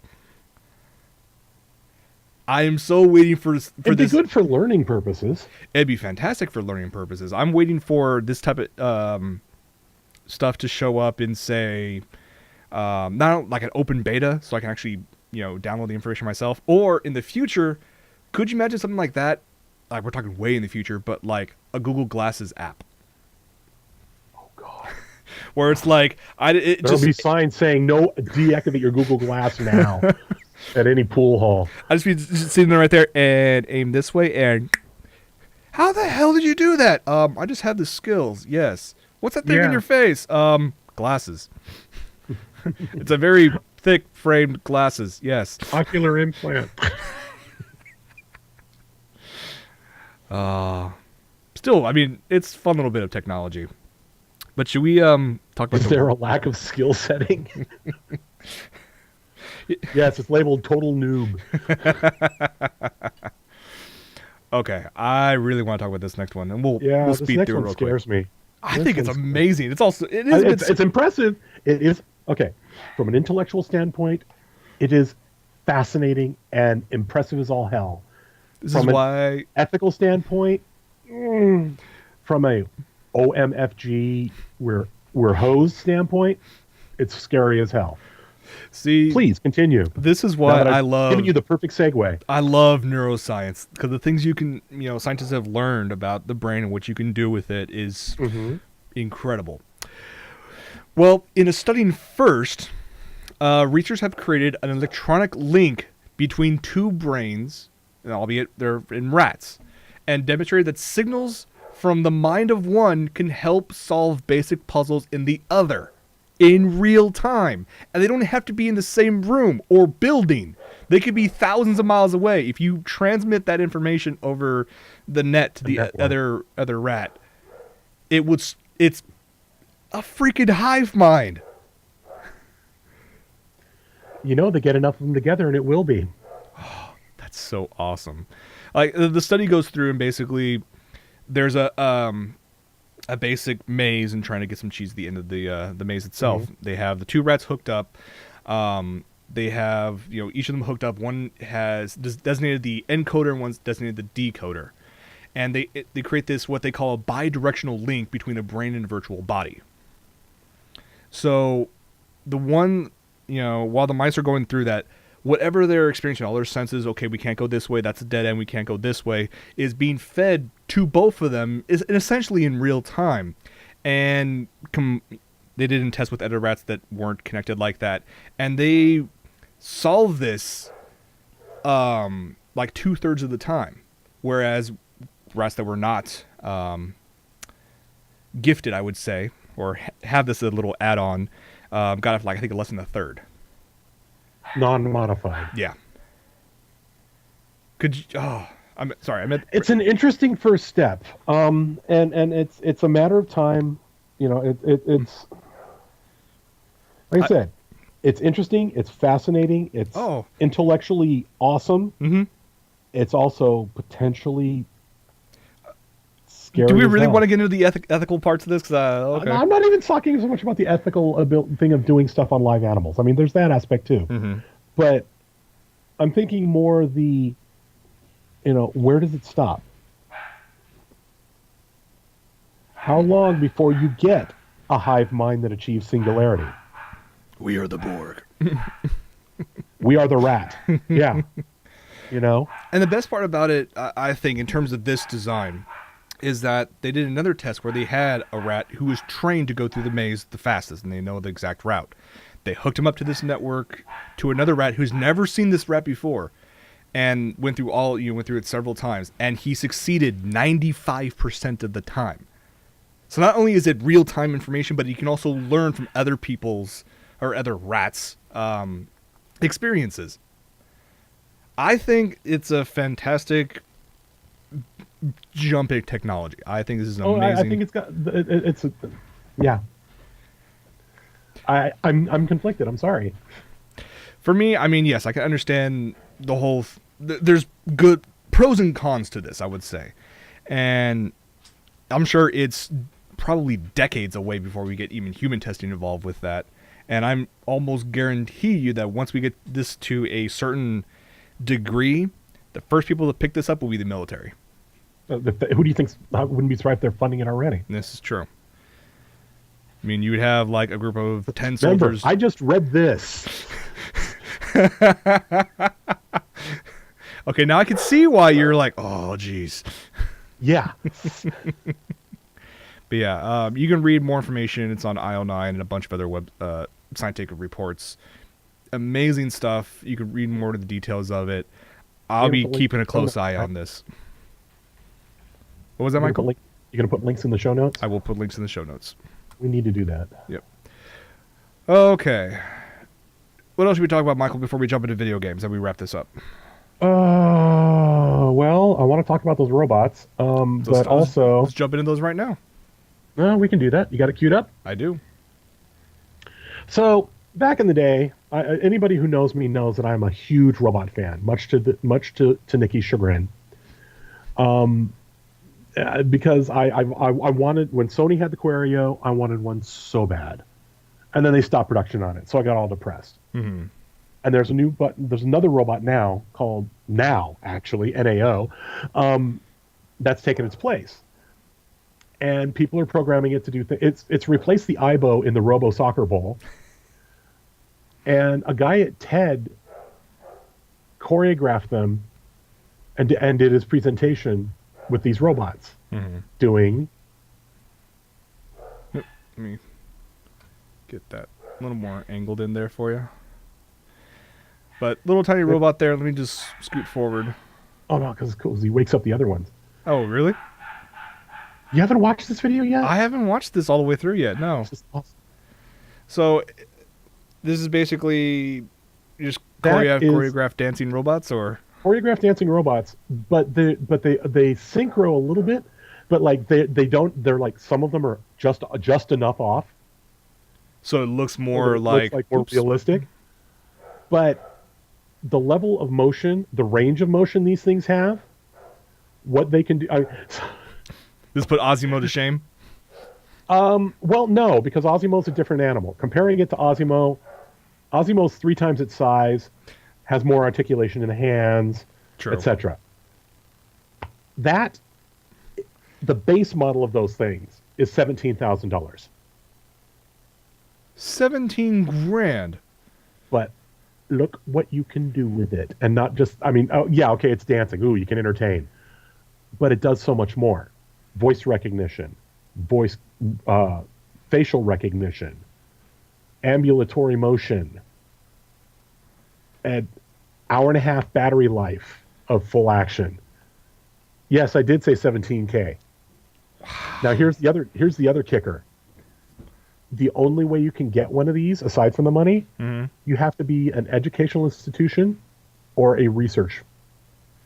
I am so waiting for this. It'd be good for learning purposes. It'd be fantastic for learning purposes. I'm waiting for this type of stuff to show up in, say, not like an open beta, so I can actually download the information myself. Or in the future, could you imagine something like that? Like, we're talking way in the future, but like a Google Glasses app. Oh God. Where it's like there'll be signs saying no, deactivate your Google Glass now. At any pool hall. I just be sitting there right there and aim this way and how the hell did you do that? I just have the skills. Yes. What's that thing in your face? Glasses. It's a very thick framed glasses. Yes. Ocular implant. Still, I mean, it's a fun little bit of technology. But should we talk about Is there a lack of skill setting? Yes, it's labeled total noob. Okay, I really want to talk about this next one, and we'll this speed next through it one real scares quick. me. I think it's amazing. It's also it's impressive. It is okay from an intellectual standpoint. It is fascinating and impressive as all hell. This from is an why ethical standpoint, from a OMFG we're hosed standpoint, it's scary as hell. See, please continue. This is why I love giving you the perfect segue. I love neuroscience because the things you can, scientists have learned about the brain and what you can do with it is incredible. Well, in a studying first, researchers have created an electronic link between two brains, albeit they're in rats, and demonstrated that signals from the mind of one can help solve basic puzzles in the other. In real time. And they don't have to be in the same room or building. They could be thousands of miles away. If you transmit that information over the net to the other rat, it's a freaking hive mind. They get enough of them together and it will be. Oh, that's so awesome. Like the study goes through and basically there's a basic maze and trying to get some cheese at the end of the maze itself. They have the two rats hooked up. They have each of them hooked up. One has designated the encoder and one's designated the decoder, and they create this what they call a bidirectional link between a brain and a virtual body. So the one while the mice are going through that, whatever they're experiencing, all their senses, okay, we can't go this way, that's a dead end, we can't go this way, is being fed to both of them is essentially in real time. And they didn't test with other rats that weren't connected like that. And they solve this like 2/3 of the time. Whereas rats that were not gifted, I would say, or have this a little add-on, got it for like, I think, less than a third. Non-modified. Yeah. Could you... Oh, I'm sorry. I meant... It's an interesting first step. And it's a matter of time. You know, it's... Like I said, it's interesting. It's fascinating. It's intellectually awesome. Mm-hmm. It's also potentially scary. Do we really want to get into the ethical parts of this? Because okay. I'm not even talking so much about the ethical thing of doing stuff on live animals. I mean, there's that aspect too. Mm-hmm. But I'm thinking more where does it stop? How long before you get a hive mind that achieves singularity? We are the Borg. We are the rat. Yeah. You know? And the best part about it, I think, in terms of this design, is that they did another test where they had a rat who was trained to go through the maze the fastest, and they know the exact route. They hooked him up to this network, to another rat who's never seen this rat before, and went through it several times, and he succeeded 95% of the time. So not only is it real-time information, but you can also learn from other people's, or other rats' experiences. I think it's a fantastic jumping technology. I think this is amazing. I think yeah. I'm conflicted. I'm sorry. For me, I mean, yes, I can understand the whole... there's good pros and cons to this, I would say. And I'm sure it's probably decades away before we get even human testing involved with that. And I'm almost guarantee you that once we get this to a certain degree, the first people to pick this up will be the military. Who do you think wouldn't be surprised if they're funding it already? This is true. I mean, you would have like a group of 10 Remember, soldiers. I just read this. Okay, now I can see why you're like, oh, geez. Yeah. But yeah, you can read more information. It's on IO9 and a bunch of other scientific reports. Amazing stuff. You can read more of the details of it. I'll be keeping a close eye on this. What was that, Michael? You're going to put links in the show notes? I will put links in the show notes. We need to do that. Yep. Okay. What else should we talk about, Michael, before we jump into video games and we wrap this up? Well, I want to talk about those robots, but also... Let's jump into those right now. We can do that. You got it queued up? I do. So, back in the day, anybody who knows me knows that I'm a huge robot fan, much to Nikki's chagrin. Because I wanted, when Sony had the Quario, I wanted one so bad, and then they stopped production on it, so I got all depressed. Mm-hmm. And there's another robot now called NAO, that's taken its place, and people are programming it to do things. It's replaced the Aibo in the Robo Soccer Bowl, and a guy at TED choreographed them and did his presentation with these robots doing... Let me get that a little more angled in there for you. But little tiny robot there. Let me just scoot forward. Oh, no, because it's cool. He wakes up the other ones. Oh, really? You haven't watched this video yet? I haven't watched this all the way through yet, no. It's just awesome. So, this is basically just choreographed dancing robots, or... Choreographed dancing robots, but they synchro a little bit, but like they don't. They're like, some of them are just enough off, so it looks more like more realistic. But the level of motion, the range of motion these things have, what they can do. This put Osimo to shame. Well, no, because Osimo's a different animal. Comparing it to Osimo's 3 times its size. Has more articulation in the hands, etc. The base model of those things is $17,000. $17,000. But look what you can do with it. And not just, I mean, oh, yeah, okay, it's dancing. Ooh, you can entertain. But it does so much more. Voice recognition, voice, facial recognition, ambulatory motion, an hour and a half battery life of full action. Yes, I did say 17K. Now here's the other kicker. The only way you can get one of these, aside from the money, you have to be an educational institution or a research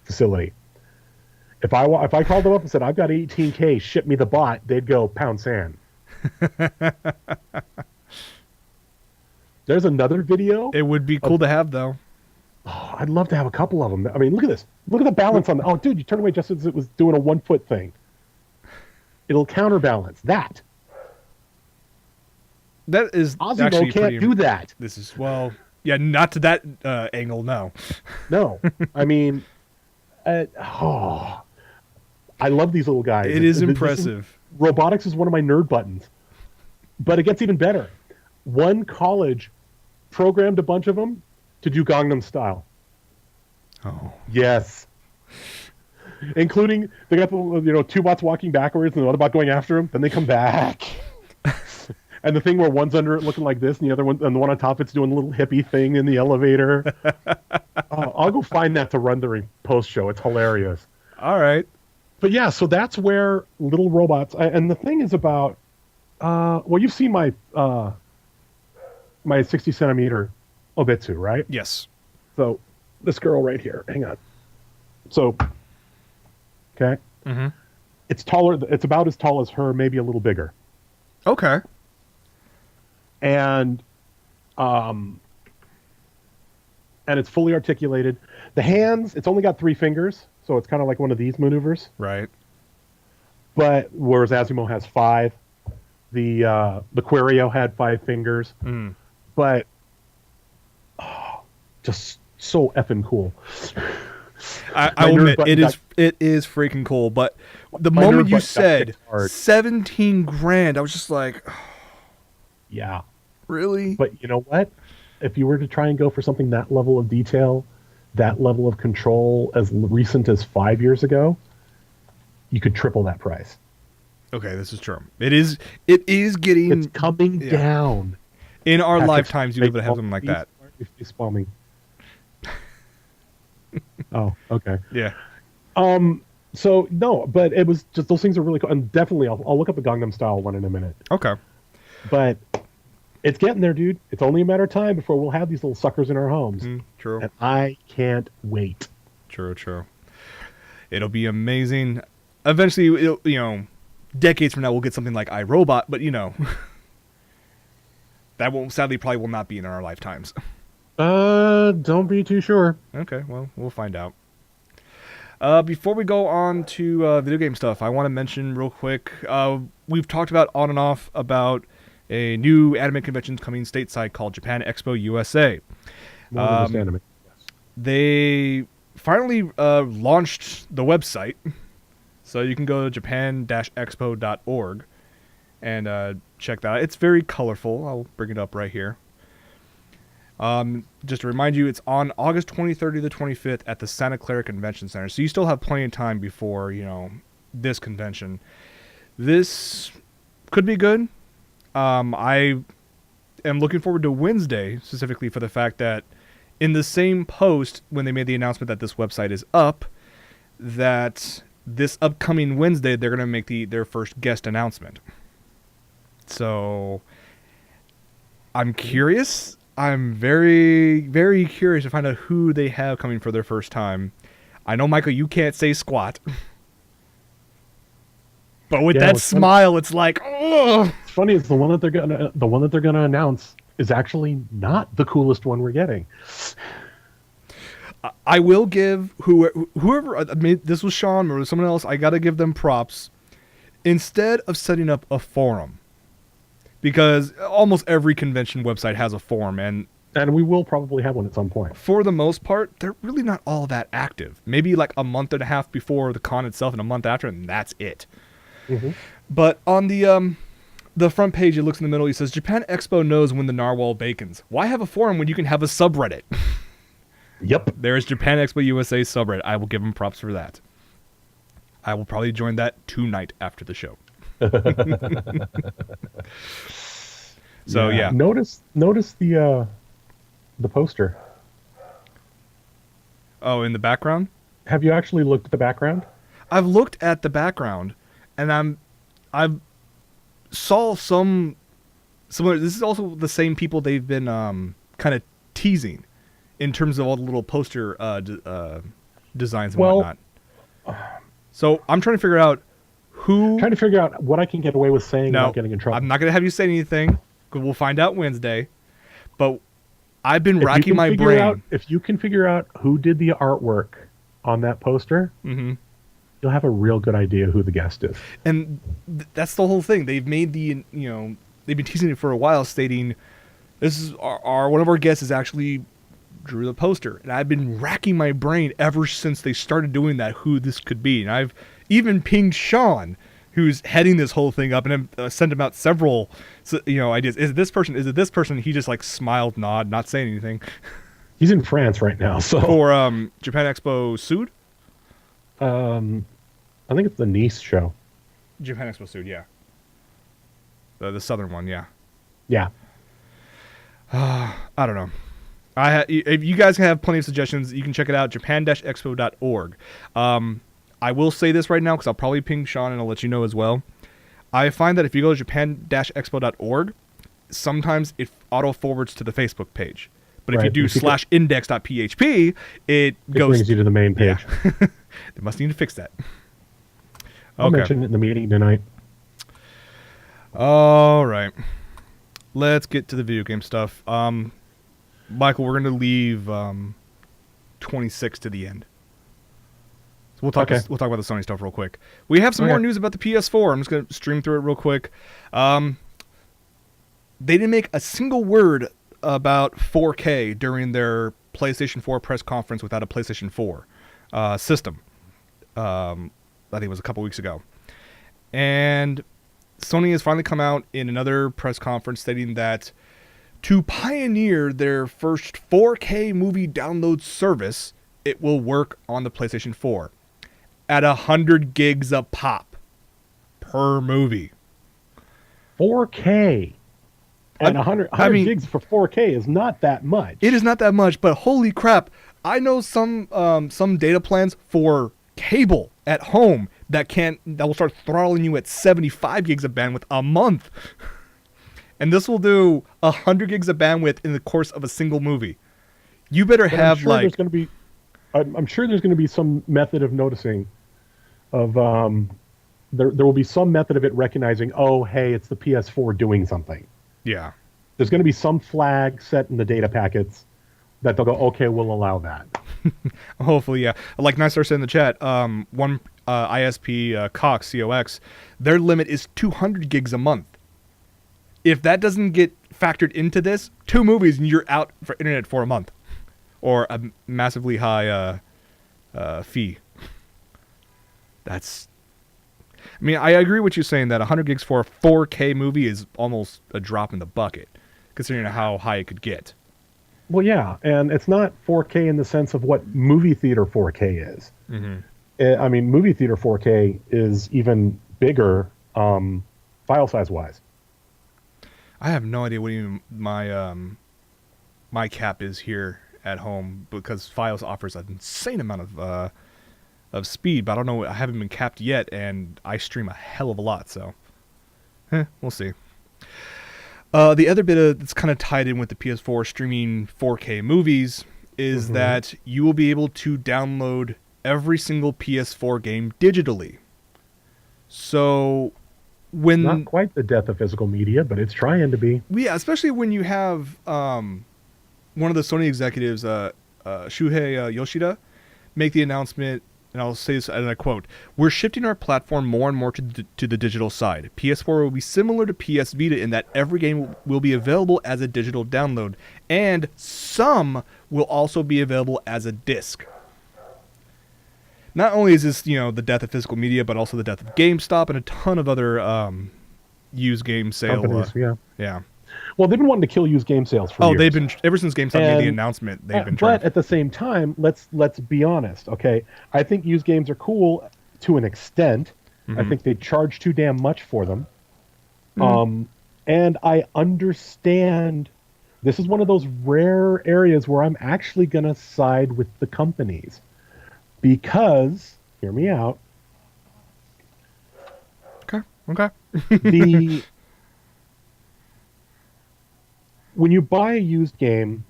facility. If I called them up and said, I've got 18K, ship me the bot, they'd go, pound sand. There's another video. It would be cool to have, though. Oh, I'd love to have a couple of them. I mean, look at this. Look at the balance on the... Oh, dude, you turned away just as it was doing a 1 foot thing. It'll counterbalance that. That is Osmo actually can't do that. This is, well, yeah, not to that angle, no. No. I mean, I love these little guys. It is impressive. Robotics is one of my nerd buttons. But it gets even better. One college programmed a bunch of them to do Gangnam Style. Oh. Yes. Including, they got the, two bots walking backwards and the other bot going after them. Then they come back. And the thing where one's under it looking like this, and the other one, and the one on top, it's doing a little hippie thing in the elevator. I'll go find that to run during post show. It's hilarious. All right. But yeah, so that's where little robots. And the thing is about, well, you've seen my 60 centimeter Obitsu, right? Yes. So this girl right here. Hang on. So, okay. Mm-hmm. It's taller. It's about as tall as her, maybe a little bigger. Okay. And it's fully articulated. The hands, it's only got 3 fingers, so it's kind of like one of these maneuvers. Right. But whereas Asimo has 5, the Querio had 5 fingers. Mm. But just so effing cool. I will admit, it is freaking cool. But the moment you said 17 grand, I was just like, oh, yeah. Really? But you know what? If you were to try and go for something that level of detail, that level of control as recent as 5 years ago, you could triple that price. Okay, this is true. It is getting... It's coming down. In our lifetimes, you'll be able to have something like that. Spamming. Oh, okay. Yeah. So, no, but it was just, those things are really cool. And definitely, I'll look up the Gangnam Style one in a minute. Okay. But it's getting there, dude. It's only a matter of time before we'll have these little suckers in our homes. True. And I can't wait. True. It'll be amazing. Eventually, decades from now, we'll get something like iRobot, but, that won't, sadly, probably will not be in our lifetimes. Don't be too sure. Okay, well, we'll find out. Before we go on to video game stuff, I want to mention real quick, we've talked about on and off about a new anime convention coming stateside called Japan Expo USA. They finally launched the website, so you can go to japan-expo.org and check that out. It's very colorful. I'll bring it up right here. Just to remind you, it's on August 23rd to the 25th at the Santa Clara Convention Center. So you still have plenty of time before, this convention. This could be good. I am looking forward to Wednesday, specifically for the fact that in the same post, when they made the announcement that this website is up, that this upcoming Wednesday, they're going to make their first guest announcement. So I'm curious. I'm very, very curious to find out who they have coming for their first time. I know, Michael, you can't say squat. But with that smile, it's like, oh. It's funny. It's the one that they're gonna announce is actually not the coolest one we're getting. I will give whoever. I mean, this was Sean or someone else. I gotta give them props. Instead of setting up a forum, because almost every convention website has a forum, and we will probably have one at some point. For the most part, they're really not all that active. Maybe like a month and a half before the con itself, and a month after, and that's it. Mm-hmm. But on the front page, it looks in the middle. It says, Japan Expo knows when the narwhal bacons. Why have a forum when you can have a subreddit? Yep. There is Japan Expo USA subreddit. I will give them props for that. I will probably join that tonight after the show. So yeah. Notice the poster. Oh, in the background? Have you actually looked at the background? I've looked at the background, and I've saw some. This is also the same people they've been kind of teasing, in terms of all the little poster designs and whatnot. So I'm trying to figure out who. Trying to figure out what I can get away with saying without getting in trouble. I'm not going to have you say anything, because we'll find out Wednesday. But I've been racking my brain. If you can figure out who did the artwork on that poster, you'll have a real good idea who the guest is. And that's the whole thing. They've made they've been teasing it for a while, stating this is one of our guests is actually drew the poster. And I've been racking my brain ever since they started doing that, who this could be. And I've even pinged Sean, who's heading this whole thing up, and sent him out several ideas. Is it this person? Is it this person? He just like smiled, nod, not saying anything. He's in France right now, so for Japan Expo Sud. I think it's the Nice show. Japan Expo Sud, yeah. The southern one, yeah. Yeah. I don't know. If you guys have plenty of suggestions, you can check it out, japan-expo.org. I will say this right now, because I'll probably ping Sean and I'll let you know as well. I find that if you go to japan-expo.org, sometimes it auto-forwards to the Facebook page. But if you do /index.php, it brings you to the main page. Yeah. They must need to fix that. I'll mention it in the meeting tonight. All right. Let's get to the video game stuff. Michael, we're going to leave 26 to the end. So we'll talk about the Sony stuff real quick. We have some more news about the PS4. I'm just going to stream through it real quick. They didn't make a single word about 4K during their PlayStation 4 press conference without a PlayStation 4 system. I think it was a couple weeks ago. And Sony has finally come out in another press conference stating that to pioneer their first 4K movie download service, it will work on the PlayStation 4 at 100 gigs a pop per movie. 4K. And 100 gigs for 4K is not that much. It is not that much, but holy crap. I know some data plans for cable at home that will start throttling you at 75 gigs of bandwidth a month. And this will do 100 gigs of bandwidth in the course of a single movie. You better have I'm sure there's going to be some method of noticing of there will be some method of it recognizing, oh, hey, it's the PS4 doing something. Yeah. There's going to be some flag set in the data packets that they'll go, okay, we'll allow that. Hopefully, yeah. Like Nystar said in the chat, one ISP, Cox, COX, their limit is 200 gigs a month. If that doesn't get factored into this, 2 movies and you're out for internet for a month. Or a massively high fee. I mean, I agree with you saying that 100 gigs for a 4K movie is almost a drop in the bucket, considering how high it could get. Well, yeah, and it's not 4K in the sense of what movie theater 4K is. I mean, movie theater 4K is even bigger file size-wise. I have no idea what even my cap is here at home, because Files offers an insane amount of speed, but I don't know. I haven't been capped yet, and I stream a hell of a lot, so we'll see. The other bit that's kind of tied in with the PS4 streaming 4K movies is that you will be able to download every single PS4 game digitally. So not quite the death of physical media, but it's trying to be. Yeah, especially when you have one of the Sony executives, Shuhei Yoshida, make the announcement, and I'll say this, and I quote, "We're shifting our platform more and more to the digital side. PS4 will be similar to PS Vita in that every game will be available as a digital download, and some will also be available as a disc." Not only is this, the death of physical media, but also the death of GameStop and a ton of other used game sale. Companies, yeah. Well, they've been wanting to kill used game sales for Oh, years. they've been ever since GameStop made the And- announcement. They've been trying. But at the same time, let's be honest, okay? I think used games are cool to an extent. I think they charge too damn much for them. And I understand this is one of those rare areas where I'm actually going to side with the companies. Because, hear me out, Okay. the when you buy a used game,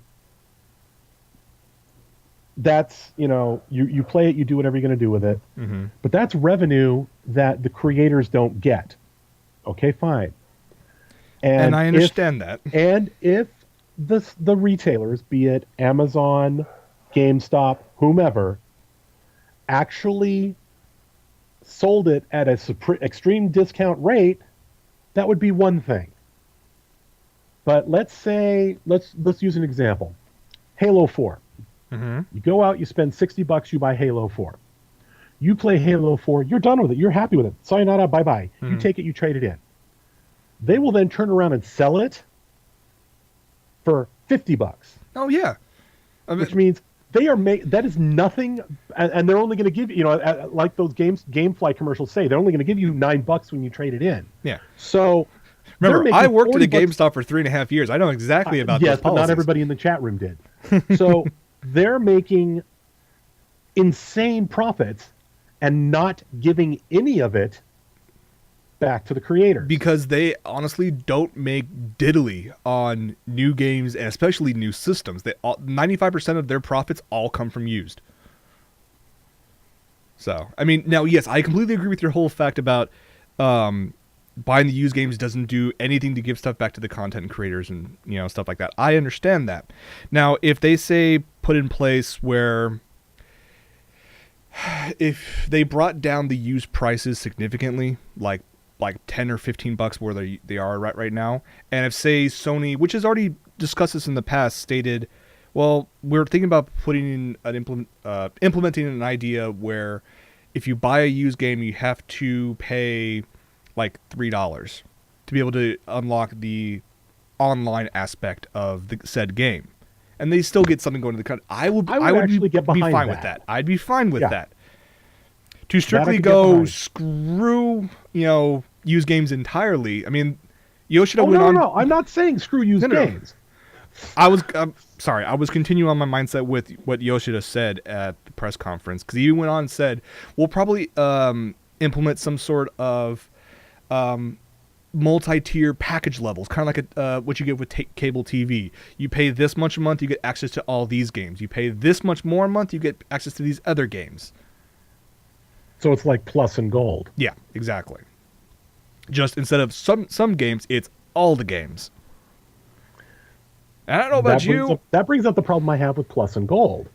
that's, you play it, you do whatever you're going to do with it. But that's revenue that the creators don't get. Okay, fine. And I understand that. And if the retailers, be it Amazon, GameStop, whomever, actually sold it at a extreme discount rate, that would be one thing. But let's use an example. Halo 4. You go out, you spend $60, you buy Halo 4. You play Halo 4, you're done with it, you're happy with it. Sayonara, bye-bye. You take it, you trade it in. They will then turn around and sell it for $50. Oh yeah. Which means they are that is nothing, and they're only going to give you, like those GameFly commercials say, they're only going to give you $9 when you trade it in. Yeah. So remember, I worked at a GameStop for 3.5 years. I know exactly about yes, those but policies. not everybody in the chat room did. So they're making insane profits and not giving any of it back to the creators. Because they honestly don't make diddly on new games and especially new systems. 95% of their profits all come from used. So, I mean, now, yes, I completely agree with your whole fact about buying the used games doesn't do anything to give stuff back to the content creators and, stuff like that. I understand that. Now, if they say put in place where if they brought down the used prices significantly, like $10 or $15 where they are right now, and if say Sony, which has already discussed this in the past, stated, well, we're thinking about putting in implementing an idea where if you buy a used game, you have to pay like $3 to be able to unlock the online aspect of the said game, and they still get something going to the country. I would actually get behind be fine that. with that. I'd be fine with Yeah. that. To strictly could get go behind. screw, used games entirely. I mean, Yoshida went no, on. no, I'm not saying screw used No. games. I'm sorry. I was continuing on my mindset with what Yoshida said at the press conference, because he went on and said, we'll probably implement some sort of multi-tier package levels, kind of like what you get with cable TV. You pay this much a month, you get access to all these games. You pay this much more a month, you get access to these other games. So it's like Plus and Gold. Yeah, exactly. Just instead of some games, it's all the games. I don't know about you. That brings up the problem I have with Plus and Gold.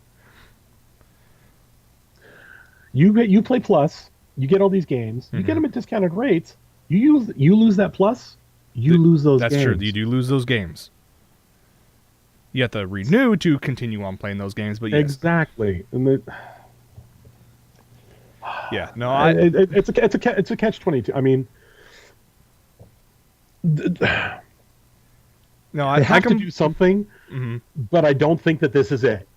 You play Plus, you get all these games, you get them at discounted rates. You lose that Plus, you lose those games. That's true. You do lose those games. You have to renew to continue on playing those games, but yes. Exactly. And Yeah, no, it's a catch-22. I mean, no, they have to do something, but I don't think that this is it.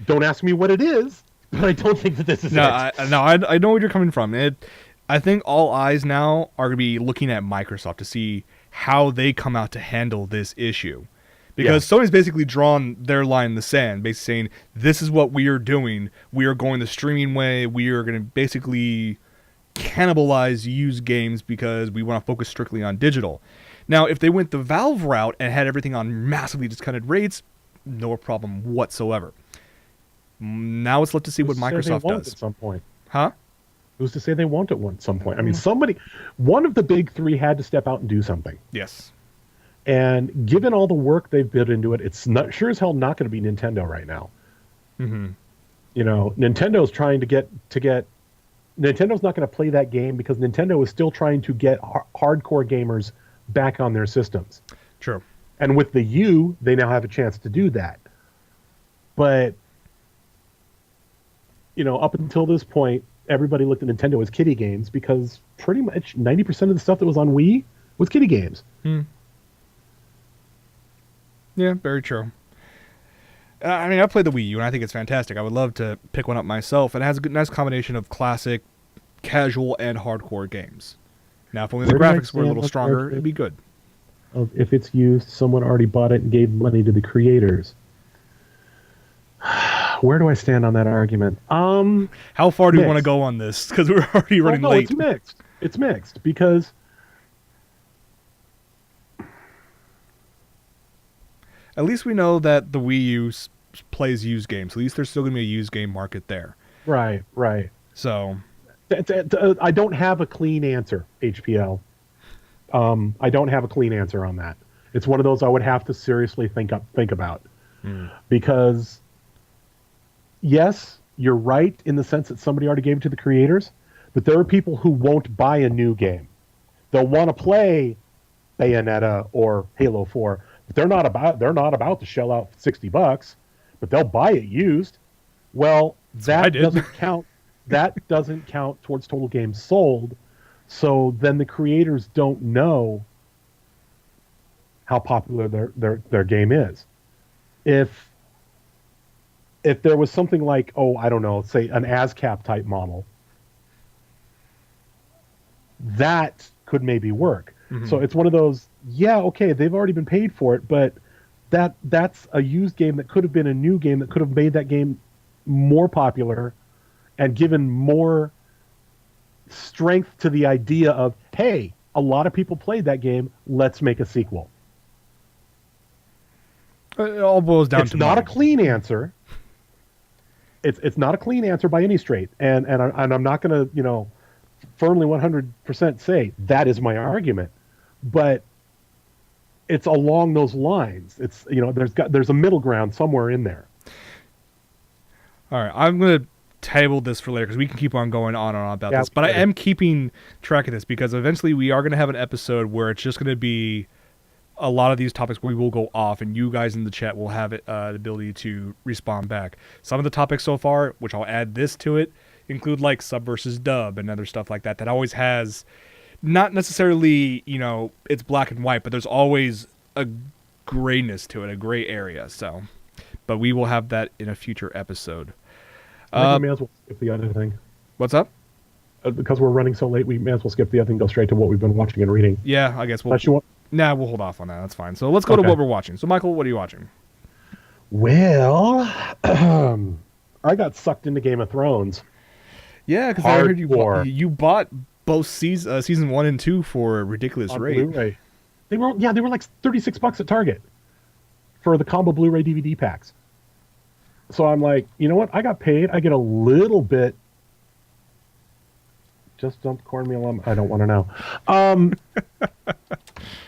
Don't ask me what it is, but I don't think that this is it. I know where you're coming from. I think all eyes now are going to be looking at Microsoft to see how they come out to handle this issue. Because Sony's basically drawn their line in the sand, basically saying, this is what we are doing. We are going the streaming way. We are going to basically cannibalize used games because we want to focus strictly on digital. Now, if they went the Valve route and had everything on massively discounted rates, no problem whatsoever. Now it's left to see what Microsoft does. At some point. Huh? Who's to say they won't at some point? I mean, one of the big three had to step out and do something. Yes. And given all the work they've put into it, it's not sure as hell not going to be Nintendo right now. Mm-hmm. Nintendo's trying to get. Nintendo's not going to play that game because Nintendo is still trying to get hardcore gamers back on their systems. True. And with the U, they now have a chance to do that. But up until this point, everybody looked at Nintendo as kiddie games because pretty much 90% of the stuff that was on Wii was kiddie games. Yeah, very true. I mean, I played the Wii U, and I think it's fantastic. I would love to pick one up myself. And it has a good, nice combination of classic, casual, and hardcore games. Now, if only the Where do I graphics were a stand little on stronger, it'd argument be good. of if it's used, someone already bought it and gave money to the creators? Where do I stand on that argument? How far do we want to Mixed. go on this? Because we're already Well, running no, late. it's mixed. It's mixed because At least we know that the Wii U plays used games. At least there's still going to be a used game market there. right. So, I don't have a clean answer, HPL. I don't have a clean answer on that. It's one of those I would have to seriously think about because yes, you're right in the sense that somebody already gave it to the creators, but there are people who won't buy a new game. They'll want to play Bayonetta or Halo 4, but they're not about to shell out $60, but they'll buy it used. Well, that doesn't count. That doesn't count towards total games sold. So then the creators don't know how popular their game is. If there was something like, I don't know, say an ASCAP type model, that could maybe work. mm-hmm. So it's one of those, yeah, okay, they've already been paid for it, but that's a used game that could have been a new game that could have made that game more popular and given more strength to the idea of, hey, a lot of people played that game, let's make a sequel. It all boils down to it's not money. a clean answer. It's not a clean answer by any straight, and I'm not going to firmly 100% say that is my argument, but it's along those lines. It's there's a middle ground somewhere in there. All right, I'm going to table this for later because we can keep on going on and on about this, but I am keeping track of this because eventually we are going to have an episode where it's just going to be a lot of these topics where we will go off and you guys in the chat will have the ability to respond back. Some of the topics so far, which I'll add this to it, include like sub versus dub and other stuff like that always has not necessarily, it's black and white, but there's always a grayness to it, a gray area. So, but we will have that in a future episode. I think we may as well skip the other thing. What's up? Because we're running so late, we may as well skip the other thing, go straight to what we've been watching and reading. Yeah, I guess we'll hold off on that. That's fine. So let's go to what we're watching. So Michael, what are you watching? Well, I got sucked into Game of Thrones. Yeah, because I heard you bought both season 1 and 2 for a ridiculous rate. Blu-ray. They were like $36 at Target for the combo Blu-ray DVD packs. So I'm like, you know what? I got paid. I get a little bit. Just dump cornmeal. I don't want to know.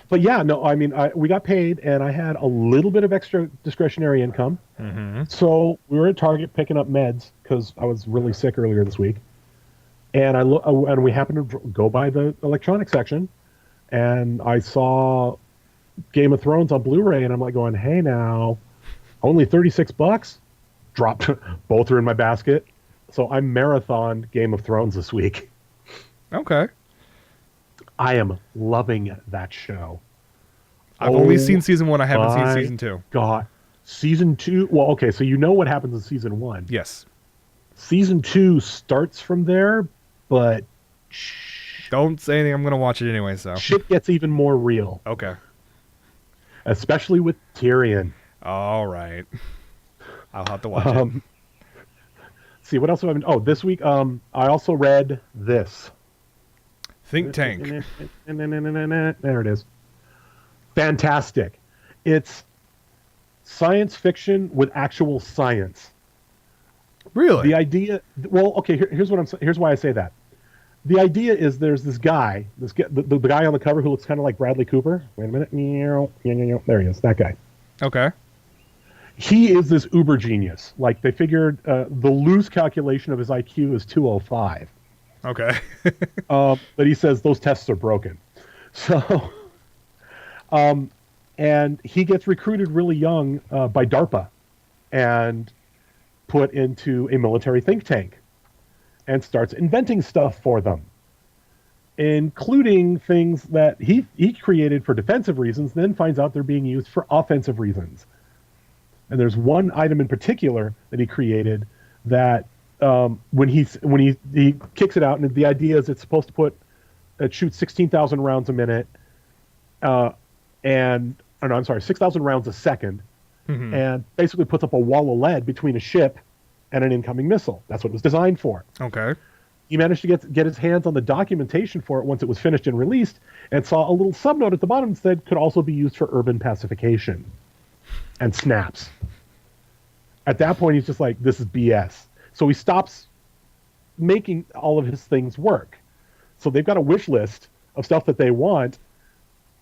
But yeah, no. I mean, we got paid, and I had a little bit of extra discretionary income. Mm-hmm. So we were at Target picking up meds because I was really sick earlier this week, and and we happened to go by the electronic section, and I saw Game of Thrones on Blu-ray, and I'm like going, hey now, only $36. Dropped both are in my basket, so I marathoned Game of Thrones this week. Okay. I am loving that show. I've only seen season 1. I haven't seen season 2. God, season 2. Well, okay, so you know what happens in season 1. Yes. Season 2 starts from there, but don't say anything. I'm going to watch it anyway. So shit gets even more real. Okay. Especially with Tyrion. All right. I'll have to watch it. See, what else have I been... Oh, this week, I also read this. Think Tank. There it is. Fantastic. It's science fiction with actual science. Really? The idea... Well, okay, here's why I say that. The idea is there's this guy, the guy on the cover who looks kind of like Bradley Cooper. Wait a minute. There he is, that guy. Okay. He is this uber genius. Like, they figured the loose calculation of his IQ is 205. Okay. But he says those tests are broken. So, and he gets recruited really young by DARPA and put into a military think tank and starts inventing stuff for them. including things that he created for defensive reasons, then finds out they're being used for offensive reasons. And there's one item in particular that he created that when he kicks it out, and the idea is it's supposed to it shoots 16,000 rounds a minute, and oh no, I'm sorry, 6,000 rounds a second, and basically puts up a wall of lead between a ship and an incoming missile. That's what it was designed for. Okay. He managed to get his hands on the documentation for it once it was finished and released, and saw a little subnote at the bottom that said could also be used for urban pacification, and snaps. At that point, he's just like, this is BS. So he stops making all of his things work. So they've got a wish list of stuff that they want,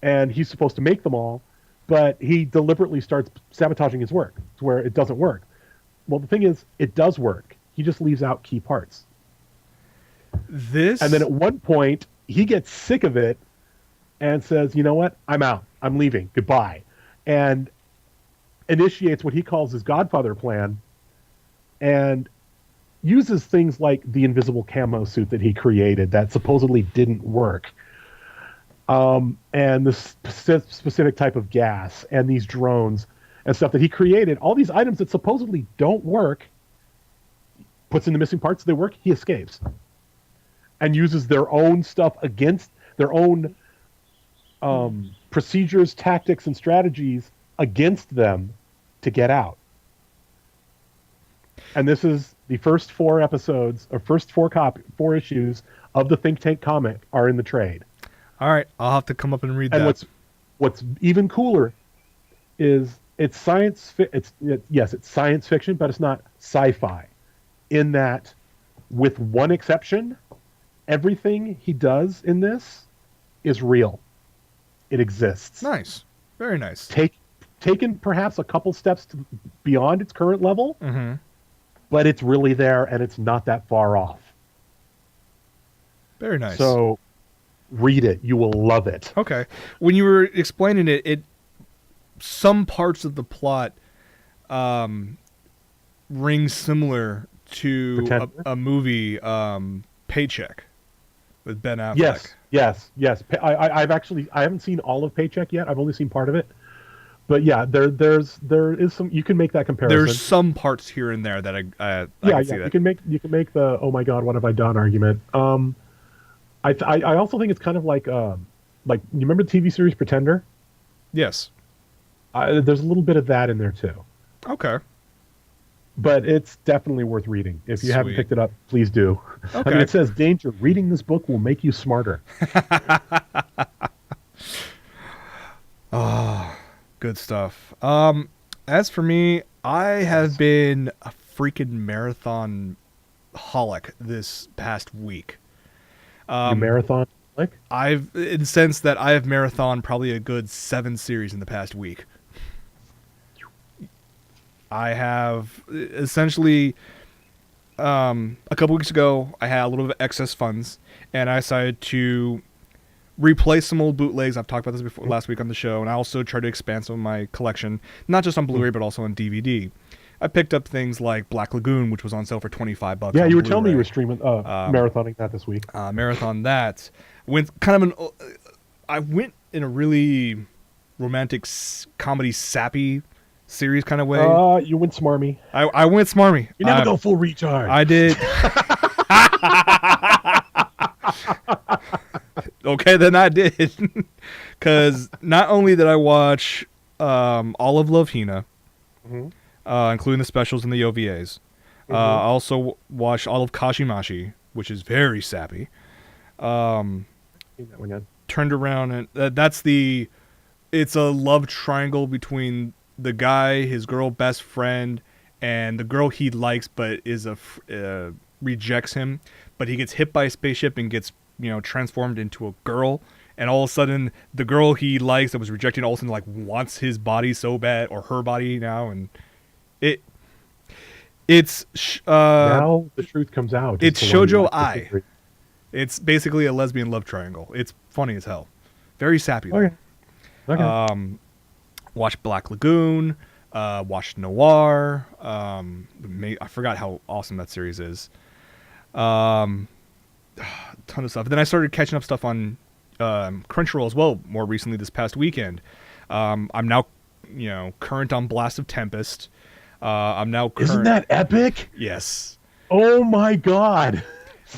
and he's supposed to make them all, but he deliberately starts sabotaging his work to where it doesn't work. Well, the thing is, it does work. He just leaves out key parts. And then at one point, he gets sick of it and says, you know what? I'm out. I'm leaving. Goodbye. And initiates what he calls his Godfather plan and uses things like the invisible camo suit that he created that supposedly didn't work. And the specific type of gas and these drones and stuff that he created, all these items that supposedly don't work, puts in the missing parts, they work, he escapes. And uses their own stuff against their own procedures, tactics, and strategies against them to get out. And this is the first 4 episodes, or first 4 issues of the Think Tank comic are in the trade. All right, I'll have to come up and read that. And what's even cooler is it's science fiction, but it's not sci-fi. In that, with one exception, everything he does in this is real. It exists. Nice. Very nice. Taken perhaps a couple steps beyond its current level, but it's really there, and it's not that far off. Very nice. So read it. You will love it. Okay. When you were explaining it some parts of the plot ring similar to a movie, Paycheck, with Ben Affleck. Yes. I haven't seen all of Paycheck yet. I've only seen part of it. But yeah, there is some. You can make that comparison. There's some parts here and there that I can see that. You can make the oh my god, what have I done argument. I also think it's kind of like you remember the TV series Pretender? Yes. There's a little bit of that in there too. Okay. But it's definitely worth reading. If you haven't picked it up, please do. Okay. I mean, it says, danger, reading this book will make you smarter. Oh, good stuff. As for me, I have been a freaking marathon holic this past week. Marathon holic? In the sense that I have marathon probably a good 7 series in the past week. I have essentially, a couple weeks ago, I had a little bit of excess funds, and I decided to replace some old bootlegs. I've talked about this before last week on the show, and I also tried to expand some of my collection, not just on Blu-ray, but also on DVD. I picked up things like Black Lagoon, which was on sale for $25. Yeah, you were telling me you were streaming, marathoning that this week. Marathon that. I went in a really romantic comedy sappy series kind of way. You went smarmy. I went smarmy. You never go full retard. I did. Okay, then I did. Because not only did I watch all of Love Hina, including the specials and the OVAs, I also watched all of Kashimashi, which is very sappy. Turned around, and it's a love triangle between the guy, his girl best friend, and the girl he likes but rejects him. But he gets hit by a spaceship and gets transformed into a girl. And all of a sudden, the girl he likes that was rejected all of a sudden wants his body so bad, or her body now, and it's now the truth comes out. It's Shoujo Ai. It's basically a lesbian love triangle. It's funny as hell, very sappy. Okay. Watched Black Lagoon, watched Noir. I forgot how awesome that series is. ton of stuff. Then I started catching up stuff on Crunchyroll as well more recently this past weekend. I'm now, current on Blast of Tempest. I'm now current. Isn't that epic? Yes. Oh my god.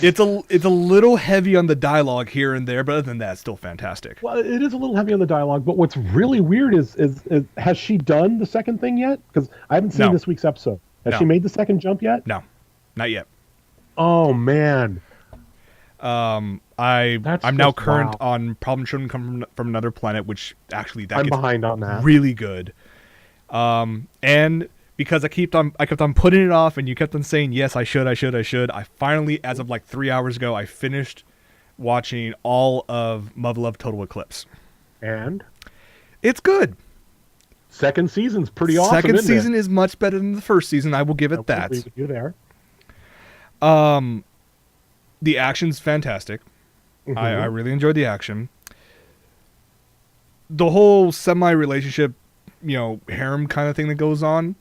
It's a little heavy on the dialogue here and there, but other than that, it's still fantastic. Well, it is a little heavy on the dialogue, but what's really weird is has she done the second thing yet? Because I haven't seen this week's episode. Has she made the second jump yet? No, not yet. Oh man. I'm now current on Problem Children Come from Another Planet, which actually I'm behind on that. Really good. And because I kept on putting it off, and you kept on saying yes, I should. I finally, as of like 3 hours ago, I finished watching all of Mother Love Total Eclipse, and it's good. Second season's pretty awesome. Second season is much better than the first season. I will give it that. Agree with you there. The action's fantastic. Mm-hmm. I really enjoyed the action. The whole semi-relationship, harem kind of thing that goes on,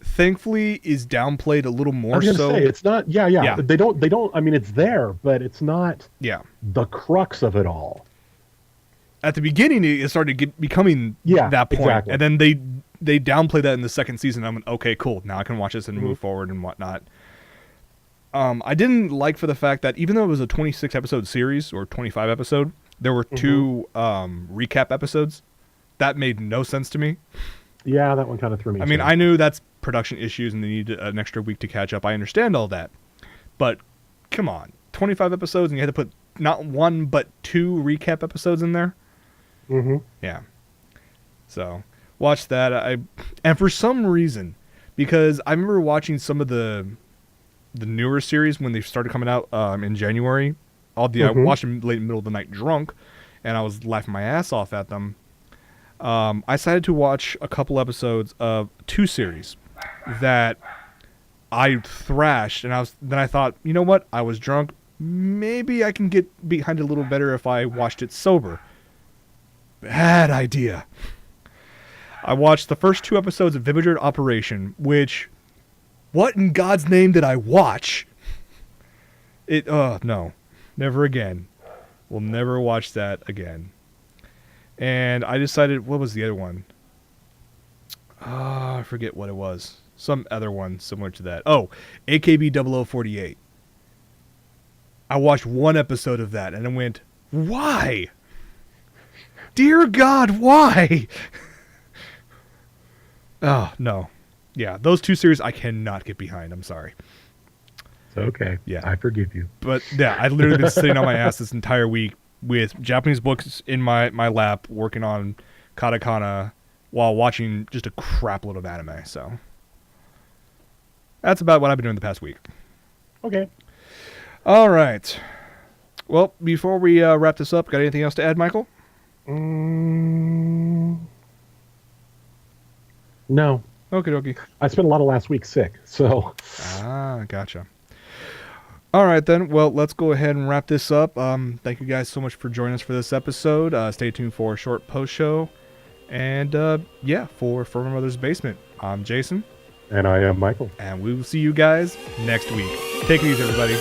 thankfully is downplayed a little more. I was gonna say, it's not. Yeah. They don't. I mean, it's there, but it's not. Yeah. The crux of it all. At the beginning, it started becoming that point, exactly. And then they downplay that in the second season. I'm like, okay, cool. Now I can watch this and move forward and whatnot. I didn't like for the fact that even though it was a 26 episode series or 25 episode, there were two recap episodes. That made no sense to me. Yeah, that one kind of threw me. I mean, I knew that's production issues and they need an extra week to catch up. I understand all that. But come on, 25 episodes and you had to put not one but two recap episodes in there? Mm-hmm. Yeah. So, watch that. And for some reason, because I remember watching some of the newer series when they started coming out in January. I watched them late in the middle of the night drunk, and I was laughing my ass off at them. I decided to watch a couple episodes of two series that I thrashed, and then I thought, you know what? I was drunk. Maybe I can get behind it a little better if I watched it sober. Bad idea. I watched the first two episodes of Villager Operation, which... What in God's name did I watch? No. Never again. We'll never watch that again. And I decided, what was the other one? I forget what it was. Some other one similar to that. Oh, AKB 0048. I watched one episode of that and I went, why? Dear God, why? Oh, no. Yeah, those two series I cannot get behind. I'm sorry. It's okay. Yeah. I forgive you. But yeah, I've literally been sitting on my ass this entire week with Japanese books in my lap, working on katakana while watching just a crap load of anime. So that's about what I've been doing the past week. Okay. All right. Well, before we wrap this up, got anything else to add, Michael? No. Okie dokie. I spent a lot of last week sick, so... Gotcha. All right, then. Well, let's go ahead and wrap this up. Thank you guys so much for joining us for this episode. Stay tuned for a short post-show. And, for my Mother's Basement, I'm Jason. And I am Michael. And we will see you guys next week. Take it easy, everybody.